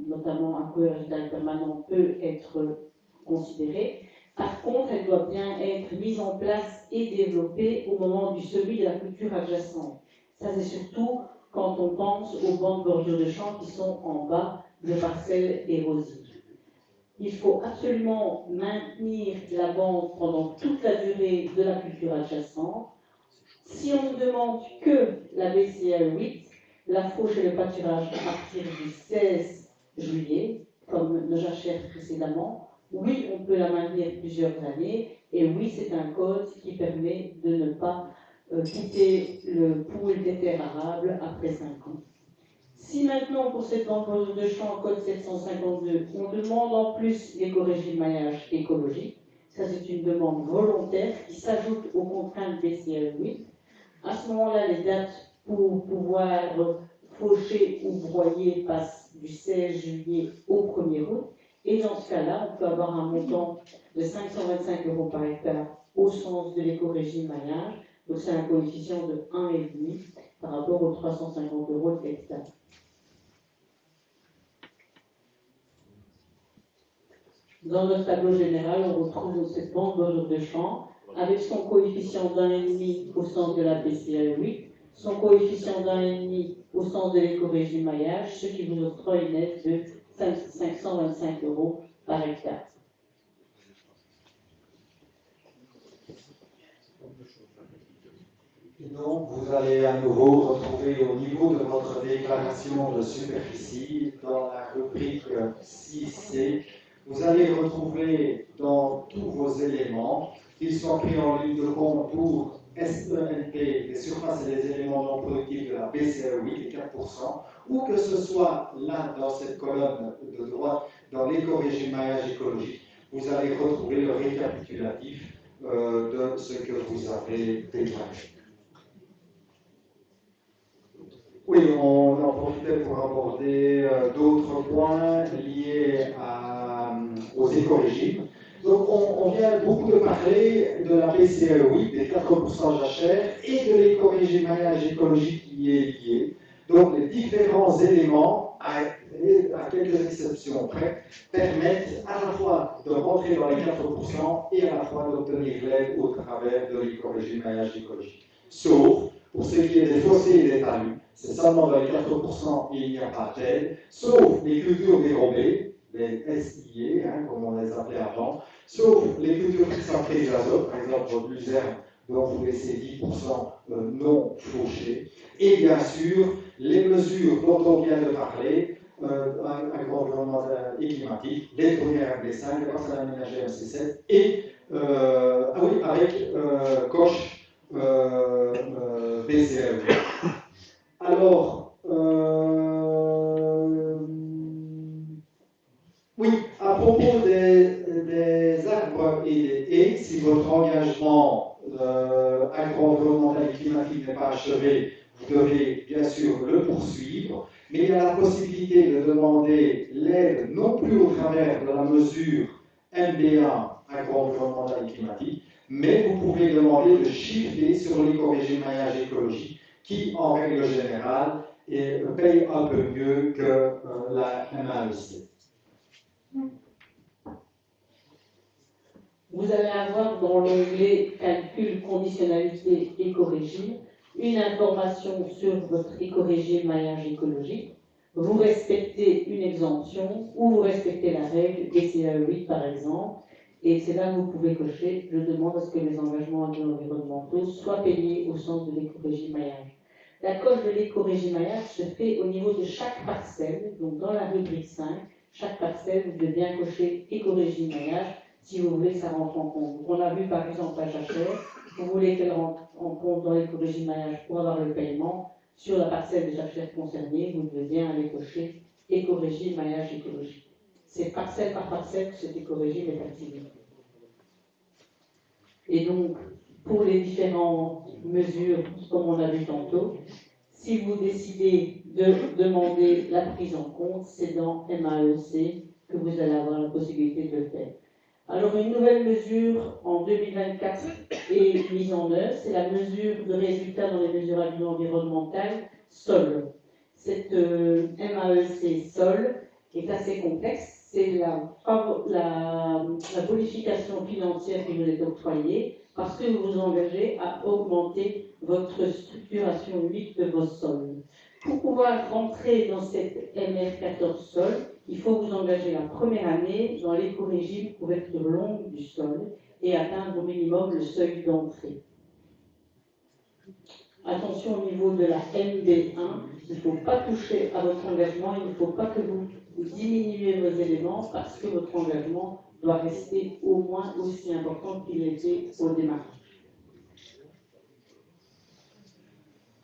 notamment un couvert végétal permanent peut être considéré. Par contre, elle doit bien être mise en place et développée au moment du semis de la culture adjacente. Ça, c'est surtout quand on pense aux bandes bordures de champ qui sont en bas de parcelles érosives. Il faut absolument maintenir la bande pendant toute la durée de la culture adjacente. Si on ne demande que la BCE 8, la fauche et le pâturage à partir du 16 juillet, comme nos jachères précédemment, oui, on peut la maintenir plusieurs années, et oui, c'est un code qui permet de ne pas quitter le pool des terres arables après 5 ans. Si maintenant, pour cette bande bordure de champ, code 752, on demande en plus l'éco-régime maillage écologique, ça c'est une demande volontaire qui s'ajoute aux contraintes BCE 8. À ce moment-là, les dates pour pouvoir faucher ou broyer passent du 16 juillet au 1er août. Et dans ce cas-là, on peut avoir un montant de 525 € par hectare au sens de l'éco-régime maillage. Donc c'est un coefficient de 1,5 par rapport aux 350 € de l'hectare. Dans notre tableau général, on retrouve cette bande bordure de champ avec son coefficient d'1,5 au sens de la BCE 8, son coefficient d'1,5 au sens de l'éco-régime maillage, ce qui vous octroie une aide de 525 € par hectare. Et donc, vous allez à nouveau retrouver au niveau de votre déclaration de superficie, dans la rubrique 6C, vous allez retrouver dans tous vos éléments, qu'ils soient pris en ligne de compte pour SENP, les surfaces et les éléments non productifs de la BCE 8 et 4%, ou que ce soit là, dans cette colonne de droite, dans l'éco-régime maillage écologique, vous allez retrouver le récapitulatif de ce que vous avez déclaré. Oui, on en profitait pour aborder d'autres points liés aux éco-régimes. Donc, on vient beaucoup de parler de la BCE 8, des 4% jachères, et de l'éco-régime maillage écologique qui est lié. Donc, les différents éléments, à quelques exceptions près, permettent à la fois de rentrer dans les 4% et à la fois d'obtenir l'aide au travers de l'éco-régime maillage écologique. Sauf pour ce qui est des fossés et des talus, c'est seulement dans les 4%, il n'y a pas d'aide, sauf les cultures dérobées, les SIA, hein, comme on les appelait avant, sauf les cultures qui sont prises d'azote, par exemple votre luzerne, dont vous laissez 10% non fauchés, et bien sûr les mesures dont on vient de parler, agroenvironnemental et climatique, les premières MD5, les parcelles aménagées MC7, et ah oui, avec coche BCE. Alors, oui, à propos des arbres et des haies, si votre engagement agro-environnemental et climatique n'est pas achevé, vous devez bien sûr le poursuivre, mais il y a la possibilité de demander l'aide non plus au travers de la mesure MB1 agro-environnemental et climatique, mais vous pouvez demander de shifter sur l'éco-régime maillage écologique qui, en règle générale, paye un peu mieux que la MAEC. Vous allez avoir dans l'onglet Calcul, conditionnalité, éco-régime, une information sur votre éco-régime maillage écologique. Vous respectez une exemption ou vous respectez la règle DCAE 8 par exemple. Et c'est là que vous pouvez cocher « Je demande à ce que mes engagements environnementaux soient payés au sens de l'éco-régime maillage ». La coche de l'éco-régime maillage se fait au niveau de chaque parcelle. Donc dans la rubrique 5, chaque parcelle, vous devez bien cocher éco-régime maillage si vous voulez que ça rentre en compte. Donc on a vu par exemple la jachère, vous voulez qu'elle rentre en compte dans l'éco-régime maillage pour avoir le paiement. Sur la parcelle des jachères concernées, vous devez bien aller cocher éco-régime maillage écologique. C'est parcelle par parcelle que cet éco-régime est activé. Et donc, pour les différentes mesures, comme on a vu tantôt, si vous décidez de demander la prise en compte, c'est dans MAEC que vous allez avoir la possibilité de le faire. Alors, une nouvelle mesure en 2024 est mise en œuvre, c'est la mesure de résultat dans les mesures environnementales sol. Cette MAEC sol est assez complexe. C'est la bonification financière qui vous est octroyée parce que vous vous engagez à augmenter votre structuration unique de vos sols. Pour pouvoir rentrer dans cette MR14 sol, il faut vous engager la première année dans l'éco-régime couverture longue du sol et atteindre au minimum le seuil d'entrée. Attention au niveau de la MB1, il ne faut pas toucher à votre engagement, il ne faut pas que vous diminuez vos éléments parce que votre engagement doit rester au moins aussi important qu'il était au démarrage.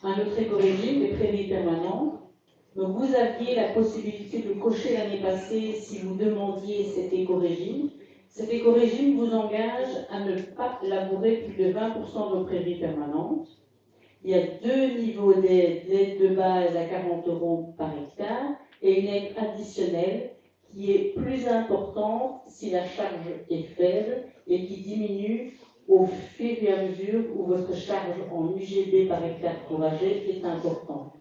Un autre éco-régime, les prairies permanentes. Donc vous aviez la possibilité de cocher l'année passée si vous demandiez cet éco-régime. Cet éco-régime vous engage à ne pas labourer plus de 20% de vos prairies permanentes. Il y a deux niveaux d'aide, l'aide de base à 40 € par hectare et une aide additionnelle qui est plus importante si la charge est faible et qui diminue au fur et à mesure où votre charge en UGB par hectare fourragé est importante.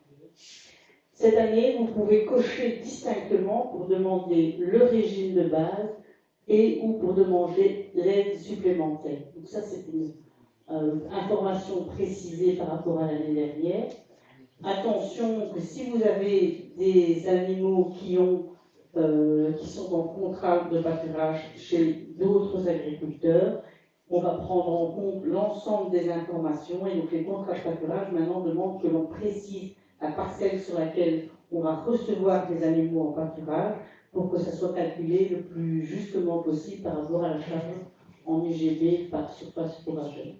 Cette année, vous pouvez cocher distinctement pour demander le régime de base et ou pour demander l'aide supplémentaire. Donc ça, c'est une information précisée par rapport à l'année dernière. Attention que si vous avez des animaux qui sont en contrat de pâturage chez d'autres agriculteurs, on va prendre en compte l'ensemble des informations et donc les contrats de pâturage maintenant demandent que l'on précise la parcelle sur laquelle on va recevoir des animaux en pâturage pour que ça soit calculé le plus justement possible par rapport à la charge en UGB par surface fourragère.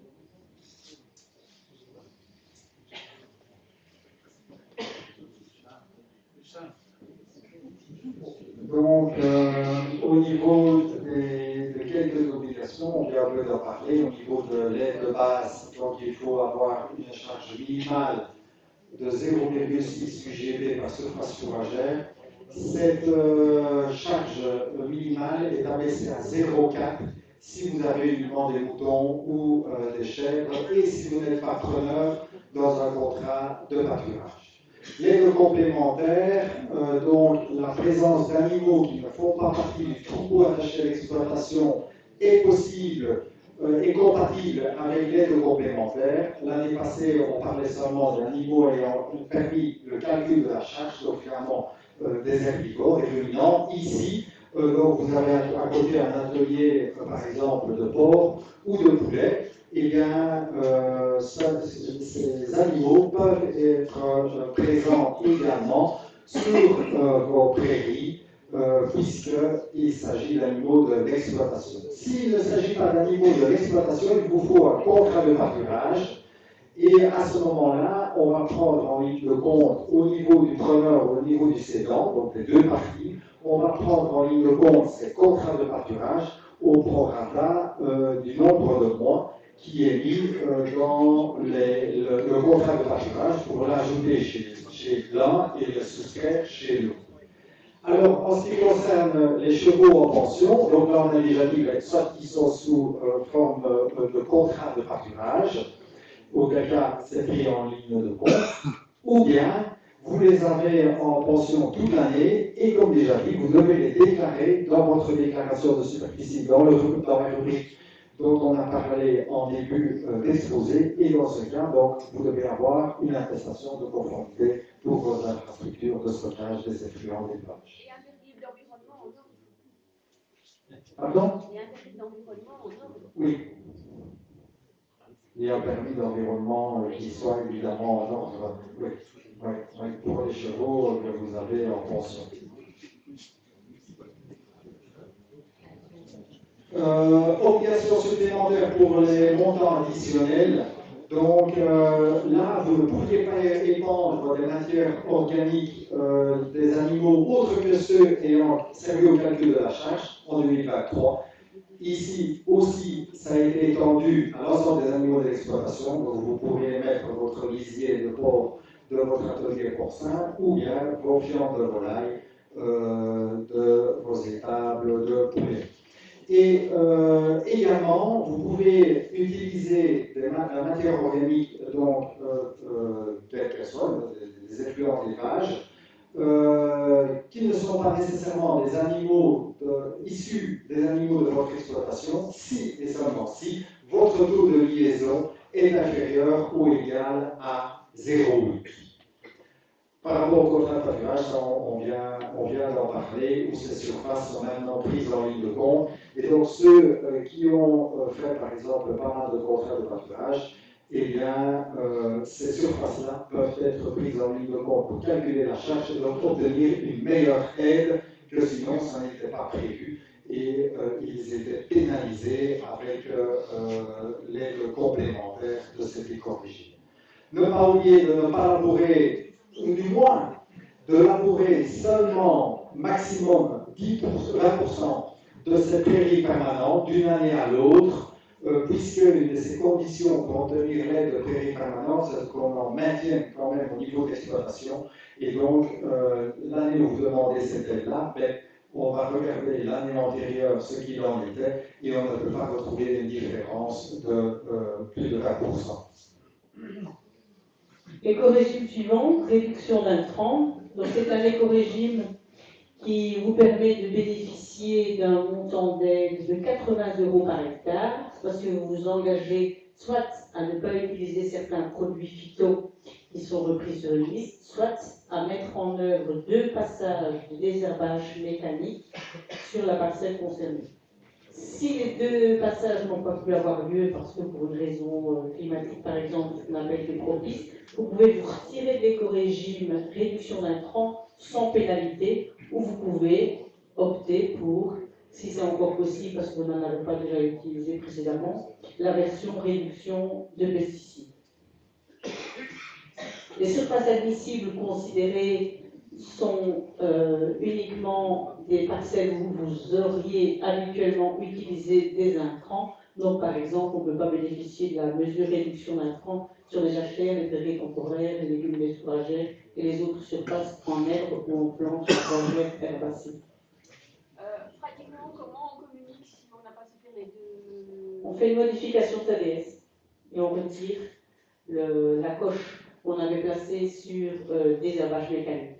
Donc, au niveau de quelques obligations, on vient un peu d'en parler, au niveau de l'aide de base, donc il faut avoir une charge minimale de 0,6 UGB par surface fourragère. Cette charge minimale est abaissée à 0,4 si vous avez uniquement des moutons ou des chèvres et si vous n'êtes pas preneur dans un contrat de pâturage. L'aide complémentaire, donc la présence d'animaux qui ne font pas partie du troupeau attaché à l'exploitation est possible est compatible avec l'aide complémentaire. L'année passée, on parlait seulement d'animaux ayant permis le calcul de la charge, donc finalement des herbivores, des ruminants. Ici, donc vous avez à côté un atelier, par exemple, de porc ou de poulet. Eh bien, ces animaux peuvent être présents également sur vos prairies, puisqu'il s'agit d'animaux de l'exploitation. S'il ne s'agit pas d'animaux de l'exploitation, il vous faut un contrat de pâturage. Et à ce moment-là, on va prendre en ligne de compte au niveau du preneur, au niveau du cédant, donc les deux parties, on va prendre en ligne de compte ces contrats de pâturage au prorata du nombre de mois qui est mis dans le contrat de pâturage pour l'ajouter chez l'un et le soustraire chez l'autre. Alors, en ce qui concerne les chevaux en pension, donc là on a déjà dit, soit ils sont sous forme de contrat de pâturage, auquel cas c'est pris en ligne de compte, ou bien vous les avez en pension toute l'année, et comme déjà dit, vous devez les déclarer dans votre déclaration de superficie, dans la rubrique dont on a parlé en début d'exposé, et dans ce cas, donc, vous devez avoir une attestation de conformité pour vos infrastructures de stockage des effluents des vaches. Et un permis d'environnement en ordre. Pardon? Et un permis d'environnement en ordre. Oui. Il y a un permis d'environnement qui soit évidemment en ordre. Oui. Oui, oui, pour les chevaux que vous avez en pension. Obligation supplémentaire pour les montants additionnels. Donc là, vous ne pourriez pas épandre des matières organiques des animaux autres que ceux ayant servi au calcul de la charge en 2023. Ici aussi, ça a été étendu à l'ensemble des animaux d'exploitation. Donc vous pourriez mettre votre lisier de porc de votre atelier porcin ou bien vos viandes de volaille, de vos étables de poulet. Et également, vous pouvez utiliser la matière organique, donc, quelle qu'elle soit, des effluents d'élevage, qui ne sont pas nécessairement des animaux issus des animaux de votre exploitation, si et seulement si votre taux de liaison est inférieur ou égal à 0,8. Par rapport au contrat de pâturage, on vient d'en parler, où ces surfaces sont maintenant prises en ligne de compte. Et donc ceux qui ont fait par exemple pas mal de contrats de pâturage, eh bien ces surfaces-là peuvent être prises en ligne de compte pour calculer la charge et donc obtenir une meilleure aide que sinon ça n'était pas prévu. Et ils étaient pénalisés avec l'aide complémentaire de cet éco-régime. Ne pas oublier de ne pas labourer, ou du moins de labourer seulement maximum 10%, 20% de ces prairies permanentes d'une année à l'autre, puisque une de ces conditions pour obtenir l'aide de prairies permanentes, c'est qu'on en maintienne quand même au niveau d'exploitation. Et donc, l'année où vous demandez cette aide-là, on va regarder l'année antérieure ce qu'il en était et on ne peut pas retrouver une différence de plus de 20%. Éco-régime suivant, réduction d'intrants. Donc c'est un éco-régime qui vous permet de bénéficier d'un montant d'aide de 80 € par hectare, parce que vous vous engagez soit à ne pas utiliser certains produits phyto qui sont repris sur une liste, soit à mettre en œuvre 2 passages de désherbage mécanique sur la parcelle concernée. Si les 2 passages n'ont pas pu avoir lieu parce que pour une raison climatique par exemple n'a pas été propice, vous pouvez vous retirer de l'éco-régime réduction d'intrants sans pénalité, ou vous pouvez opter pour, si c'est encore possible parce que vous n'en avez pas déjà utilisé précédemment, la version réduction de pesticides. Les surfaces admissibles considérées sont uniquement des parcelles où vous auriez habituellement utilisé des intrants. Donc, par exemple, on ne peut pas bénéficier de la mesure réduction d'intrants sur les jachères, les prairies temporaires, les légumes fourragères et les autres surfaces en herbe ou en plantes fourragères herbacées. Pratiquement, comment on communique si on n'a pas cité les 2... On fait une modification TDS et on retire la coche qu'on avait placée sur désherbage mécanique.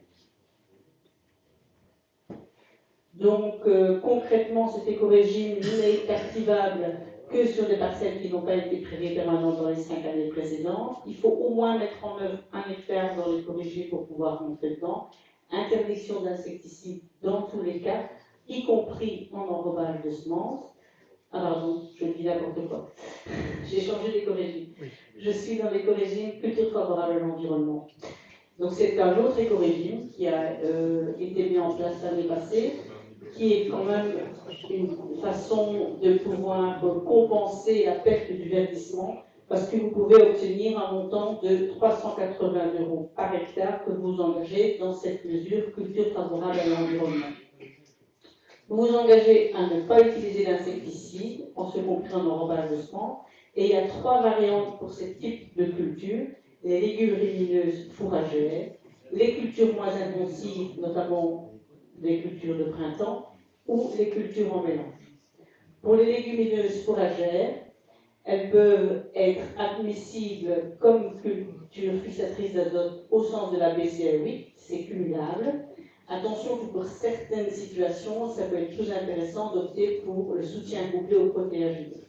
Donc, concrètement, cet éco-régime n'est activable que sur des parcelles qui n'ont pas été prélevées permanentes dans les 5 années précédentes. Il faut au moins mettre en œuvre 1 hectare dans les corrigés pour pouvoir rentrer dedans. Interdiction d'insecticides dans tous les cas, y compris en enrobage de semences. Ah pardon, je dis n'importe quoi. J'ai changé d'éco-régime. Je suis dans l'éco-régime culture favorable à l'environnement. Donc c'est un autre éco-régime qui a été mis en place l'année passée, qui est quand même une façon de pouvoir compenser la perte du verdissement, parce que vous pouvez obtenir un montant de 380 € par hectare que vous engagez dans cette mesure culture favorable à l'environnement. Vous vous engagez à ne pas utiliser d'insecticides, en ce compris en enrobage de semences, et il y a 3 variantes pour ce type de culture: les légumineuses fourragères, les cultures moins intensives, notamment les cultures de printemps, ou les cultures en mélange. Pour les légumineuses fourragères, elles peuvent être admissibles comme culture fixatrice d'azote au sens de la BCA 8, c'est cumulable. Attention que pour certaines situations, ça peut être plus intéressant d'opter pour le soutien couplé au protéagineux.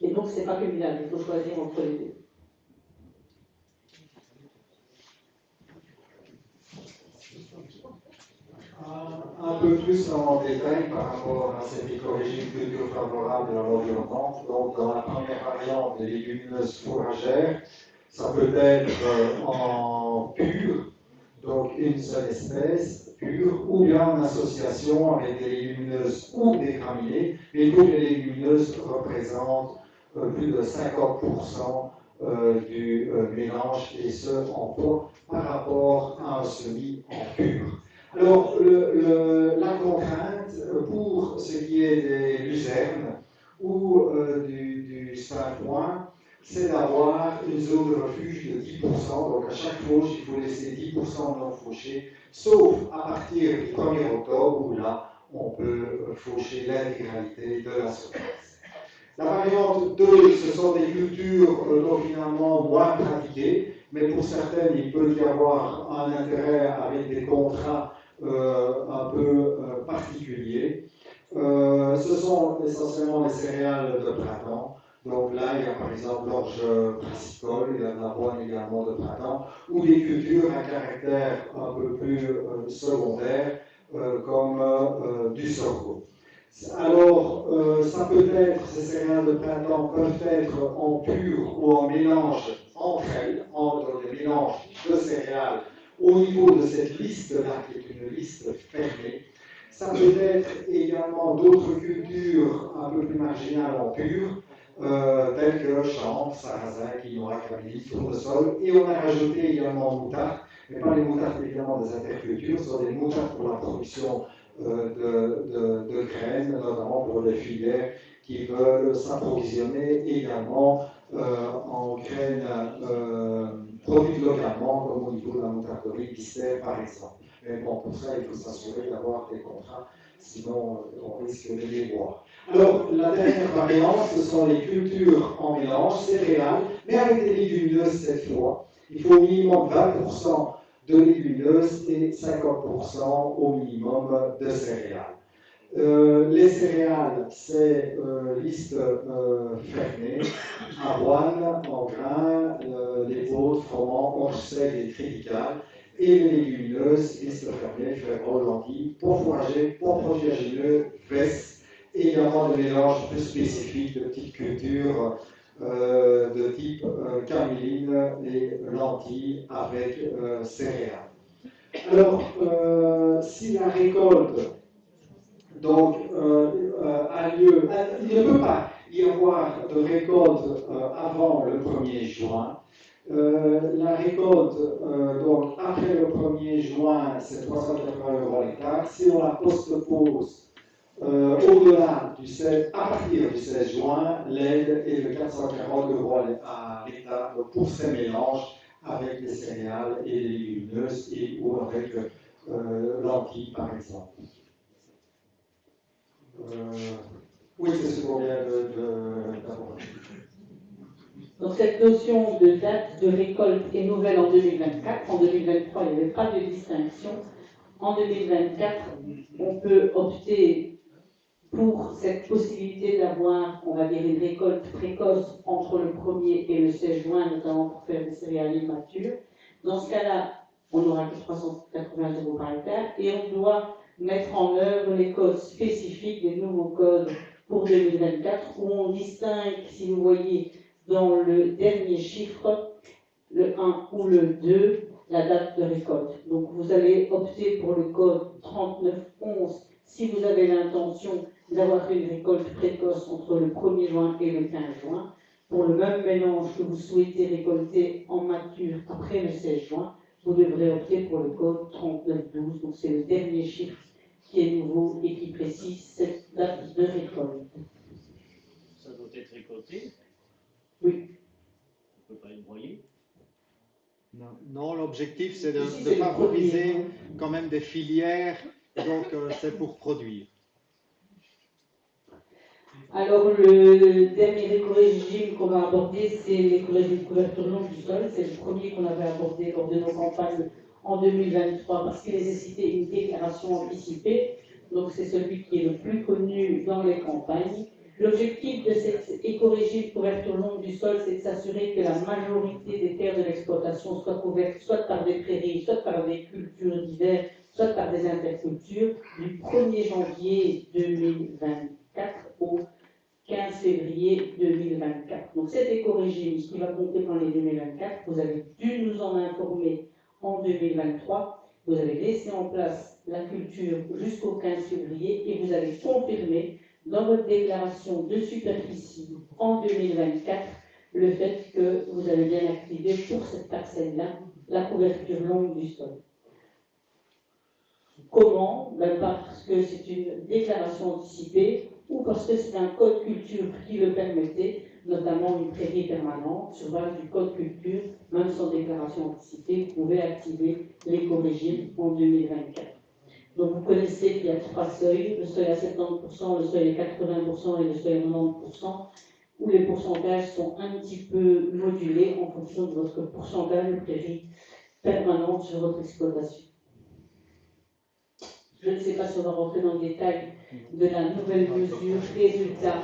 Et donc, ce n'est pas cumulable, il faut choisir entre les deux. Un peu plus en détail par rapport à cette éco-régime culture favorable à l'environnement. Donc, dans la première variante des légumineuses fourragères, ça peut être en pur, donc une seule espèce pure, ou bien en association avec des légumineuses ou des graminées. Et toutes les légumineuses représentent plus de 50% du mélange, et ce en pot par rapport à un semis en pur. Alors, la contrainte pour ce qui est des luzernes ou du sainfoin, c'est d'avoir une zone de refuge de 10%. Donc, à chaque fauche, il faut laisser 10% non fauchés, sauf à partir du 1er octobre, où là, on peut faucher l'intégralité de la surface. La variante 2, ce sont des cultures donc finalement moins pratiquées, mais pour certaines, il peut y avoir un intérêt avec des contrats un peu particuliers. Ce sont essentiellement les céréales de printemps. Donc là, il y a par exemple l'orge brassicole, il y a de l'avoine également de printemps, ou des cultures à caractère un peu plus secondaire, comme du sorgho. Alors, ça peut être, ces céréales de printemps peuvent être en pur ou en mélange entre elles, entre les mélanges de céréales au niveau de cette liste-là, qui est une liste fermée. Ça peut être également d'autres cultures un peu plus marginales en pur, telles que chanvre, sarrasin, quinoa, camélie, tournesol, et on a rajouté également moutarde, mais pas les moutardes évidemment des intercultures, ce sont des moutardes pour la production de graines, notamment pour les filières qui veulent s'approvisionner également en graines produites localement, comme au niveau de la moutarderie Pister par exemple. Mais bon, pour ça, il faut s'assurer d'avoir des contrats, sinon on risque de les voir. Alors, la dernière variante, ce sont les cultures en mélange, céréales, mais avec des légumineuses cette fois. Il faut au minimum 20% de légumineuses et 50% au minimum de céréales. Les céréales, c'est liste fermée, avoine, en grains, l'épaule, froment, orge sec et triticale, et les légumineuses, liste fermée, fèvre, lentilles, pois fourragers, pois protéagineux, vesses, et également des mélanges plus spécifiques de petites cultures de type caméline et lentilles avec céréales. Alors, si la récolte donc, a lieu, il ne peut pas y avoir de récolte avant le 1er juin. La récolte, donc après le 1er juin, c'est 380 € l'hectare. Si on la postpose au-delà du 16, à partir du 16 juin, l'aide est de 440 € à l'hectare pour ces mélanges avec les céréales et les légumineuses et ou avec lentilles par exemple. Oui, c'est ce qu'on vient d'aborder. Donc cette notion de date de récolte est nouvelle en 2024. En 2023, il n'y avait pas de distinction. En 2024, on peut opter pour cette possibilité d'avoir, on va dire, une récolte précoce entre le 1er et le 16 juin, notamment pour faire des céréales matures. Dans ce cas-là, on n'aura que 380 € par hectare et on doit mettre en œuvre les codes spécifiques des nouveaux codes pour 2024 où on distingue, si vous voyez, dans le dernier chiffre, le 1 ou le 2, la date de récolte. Donc vous allez opter pour le code 3911 si vous avez l'intention d'avoir une récolte précoce entre le 1er juin et le 15 juin. Pour le même mélange que vous souhaitez récolter en mature après le 16 juin, vous devrez opter pour le code 3912. Donc c'est le dernier chiffre qui est nouveau et qui précise cette date de récolte. Ça doit être récolté. Oui. On ne peut pas être broyé. Non, l'objectif c'est de Ici, c'est le favoriser premier. quand même des filières, donc c'est pour produire. Alors, le dernier éco-régime qu'on va aborder, c'est l'éco-régime de couverture longue du sol. C'est le premier qu'on avait abordé lors de nos campagnes en 2023 parce qu'il nécessitait une déclaration anticipée. Donc, c'est celui qui est le plus connu dans les campagnes. L'objectif de cet éco-régime de couverture longue du sol, c'est de s'assurer que la majorité des terres de l'exploitation soient couvertes soit par des prairies, soit par des cultures d'hiver, soit par des intercultures, du 1er janvier 2024 au 15 février 2024. Donc cet éco-régime qui va compter pour l'année 2024, vous avez dû nous en informer en 2023, vous avez laissé en place la culture jusqu'au 15 février et vous avez confirmé dans votre déclaration de superficie en 2024 le fait que vous avez bien activé pour cette parcelle-là la couverture longue du sol. Comment? Parce que c'est une déclaration anticipée ou parce que c'est un code culture qui le permettait, notamment une prairie permanente, sur base du code culture, même sans déclaration anticipée, vous pouvez activer l'éco-régime en 2024. Donc vous connaissez qu'il y a 3 seuils, le seuil à 70%, le seuil à 80% et le seuil à 90%, où les pourcentages sont un petit peu modulés en fonction de votre pourcentage de prairie permanente sur votre exploitation. Je ne sais pas si on va rentrer dans le détail de la nouvelle mesure résultat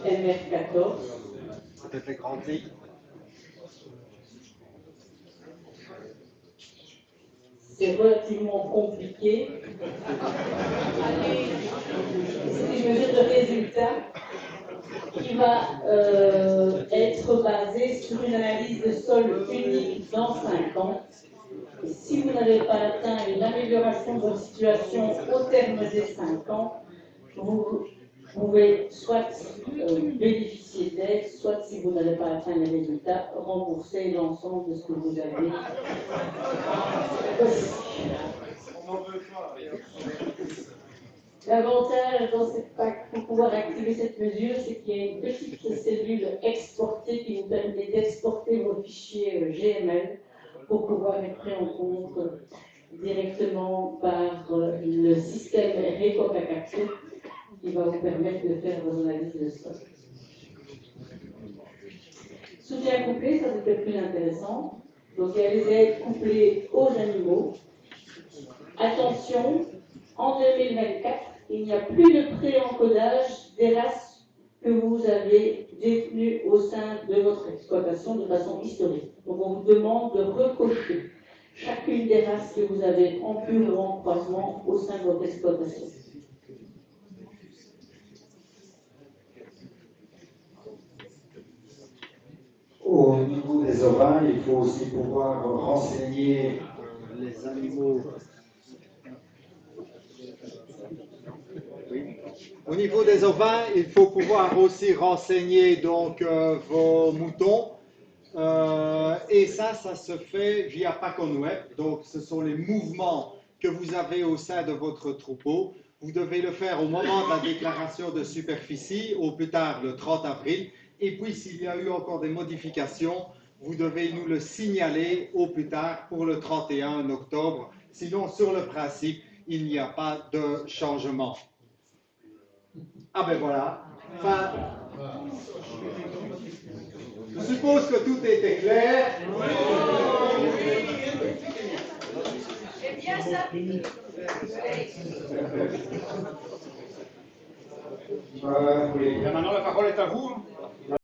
MR14. Peut-être les grandes lignes. C'est relativement compliqué. C'est une mesure de résultat qui va être basée sur une analyse de sol unique dans 5 ans. Et si vous n'avez pas atteint une amélioration de votre situation au terme des 5 ans, vous pouvez soit bénéficier d'aide, soit si vous n'avez pas atteint les résultats, rembourser l'ensemble de ce que vous avez. L'avantage dans cette PAC pour pouvoir activer cette mesure, c'est qu'il y a une petite cellule exportée qui vous permet d'exporter vos fichiers GML pour pouvoir être pris en compte directement par le système RECOC qui va vous permettre de faire vos analyses de stock. Soutien couplé, ça c'était plus intéressant. Donc il y a les aides couplées aux animaux. Attention, en 2024, il n'y a plus de pré-encodage des races que vous avez détenues au sein de votre exploitation de façon historique. Donc on vous demande de recocher chacune des races que vous avez en pur ou en croisement au sein de votre exploitation. Au niveau des ovins, il faut aussi pouvoir renseigner les animaux. Oui. Au niveau des ovins, il faut pouvoir aussi renseigner donc vos moutons. Et ça se fait via PACONWeb. Donc, ce sont les mouvements que vous avez au sein de votre troupeau. Vous devez le faire au moment de la déclaration de superficie, au plus tard le 30 avril. Et puis, s'il y a eu encore des modifications, vous devez nous le signaler au plus tard pour le 31 octobre. Sinon, sur le principe, il n'y a pas de changement. Ah ben voilà. Enfin, je suppose que tout était clair. C'est bien ça. Oui. Bien, maintenant, la parole est à vous.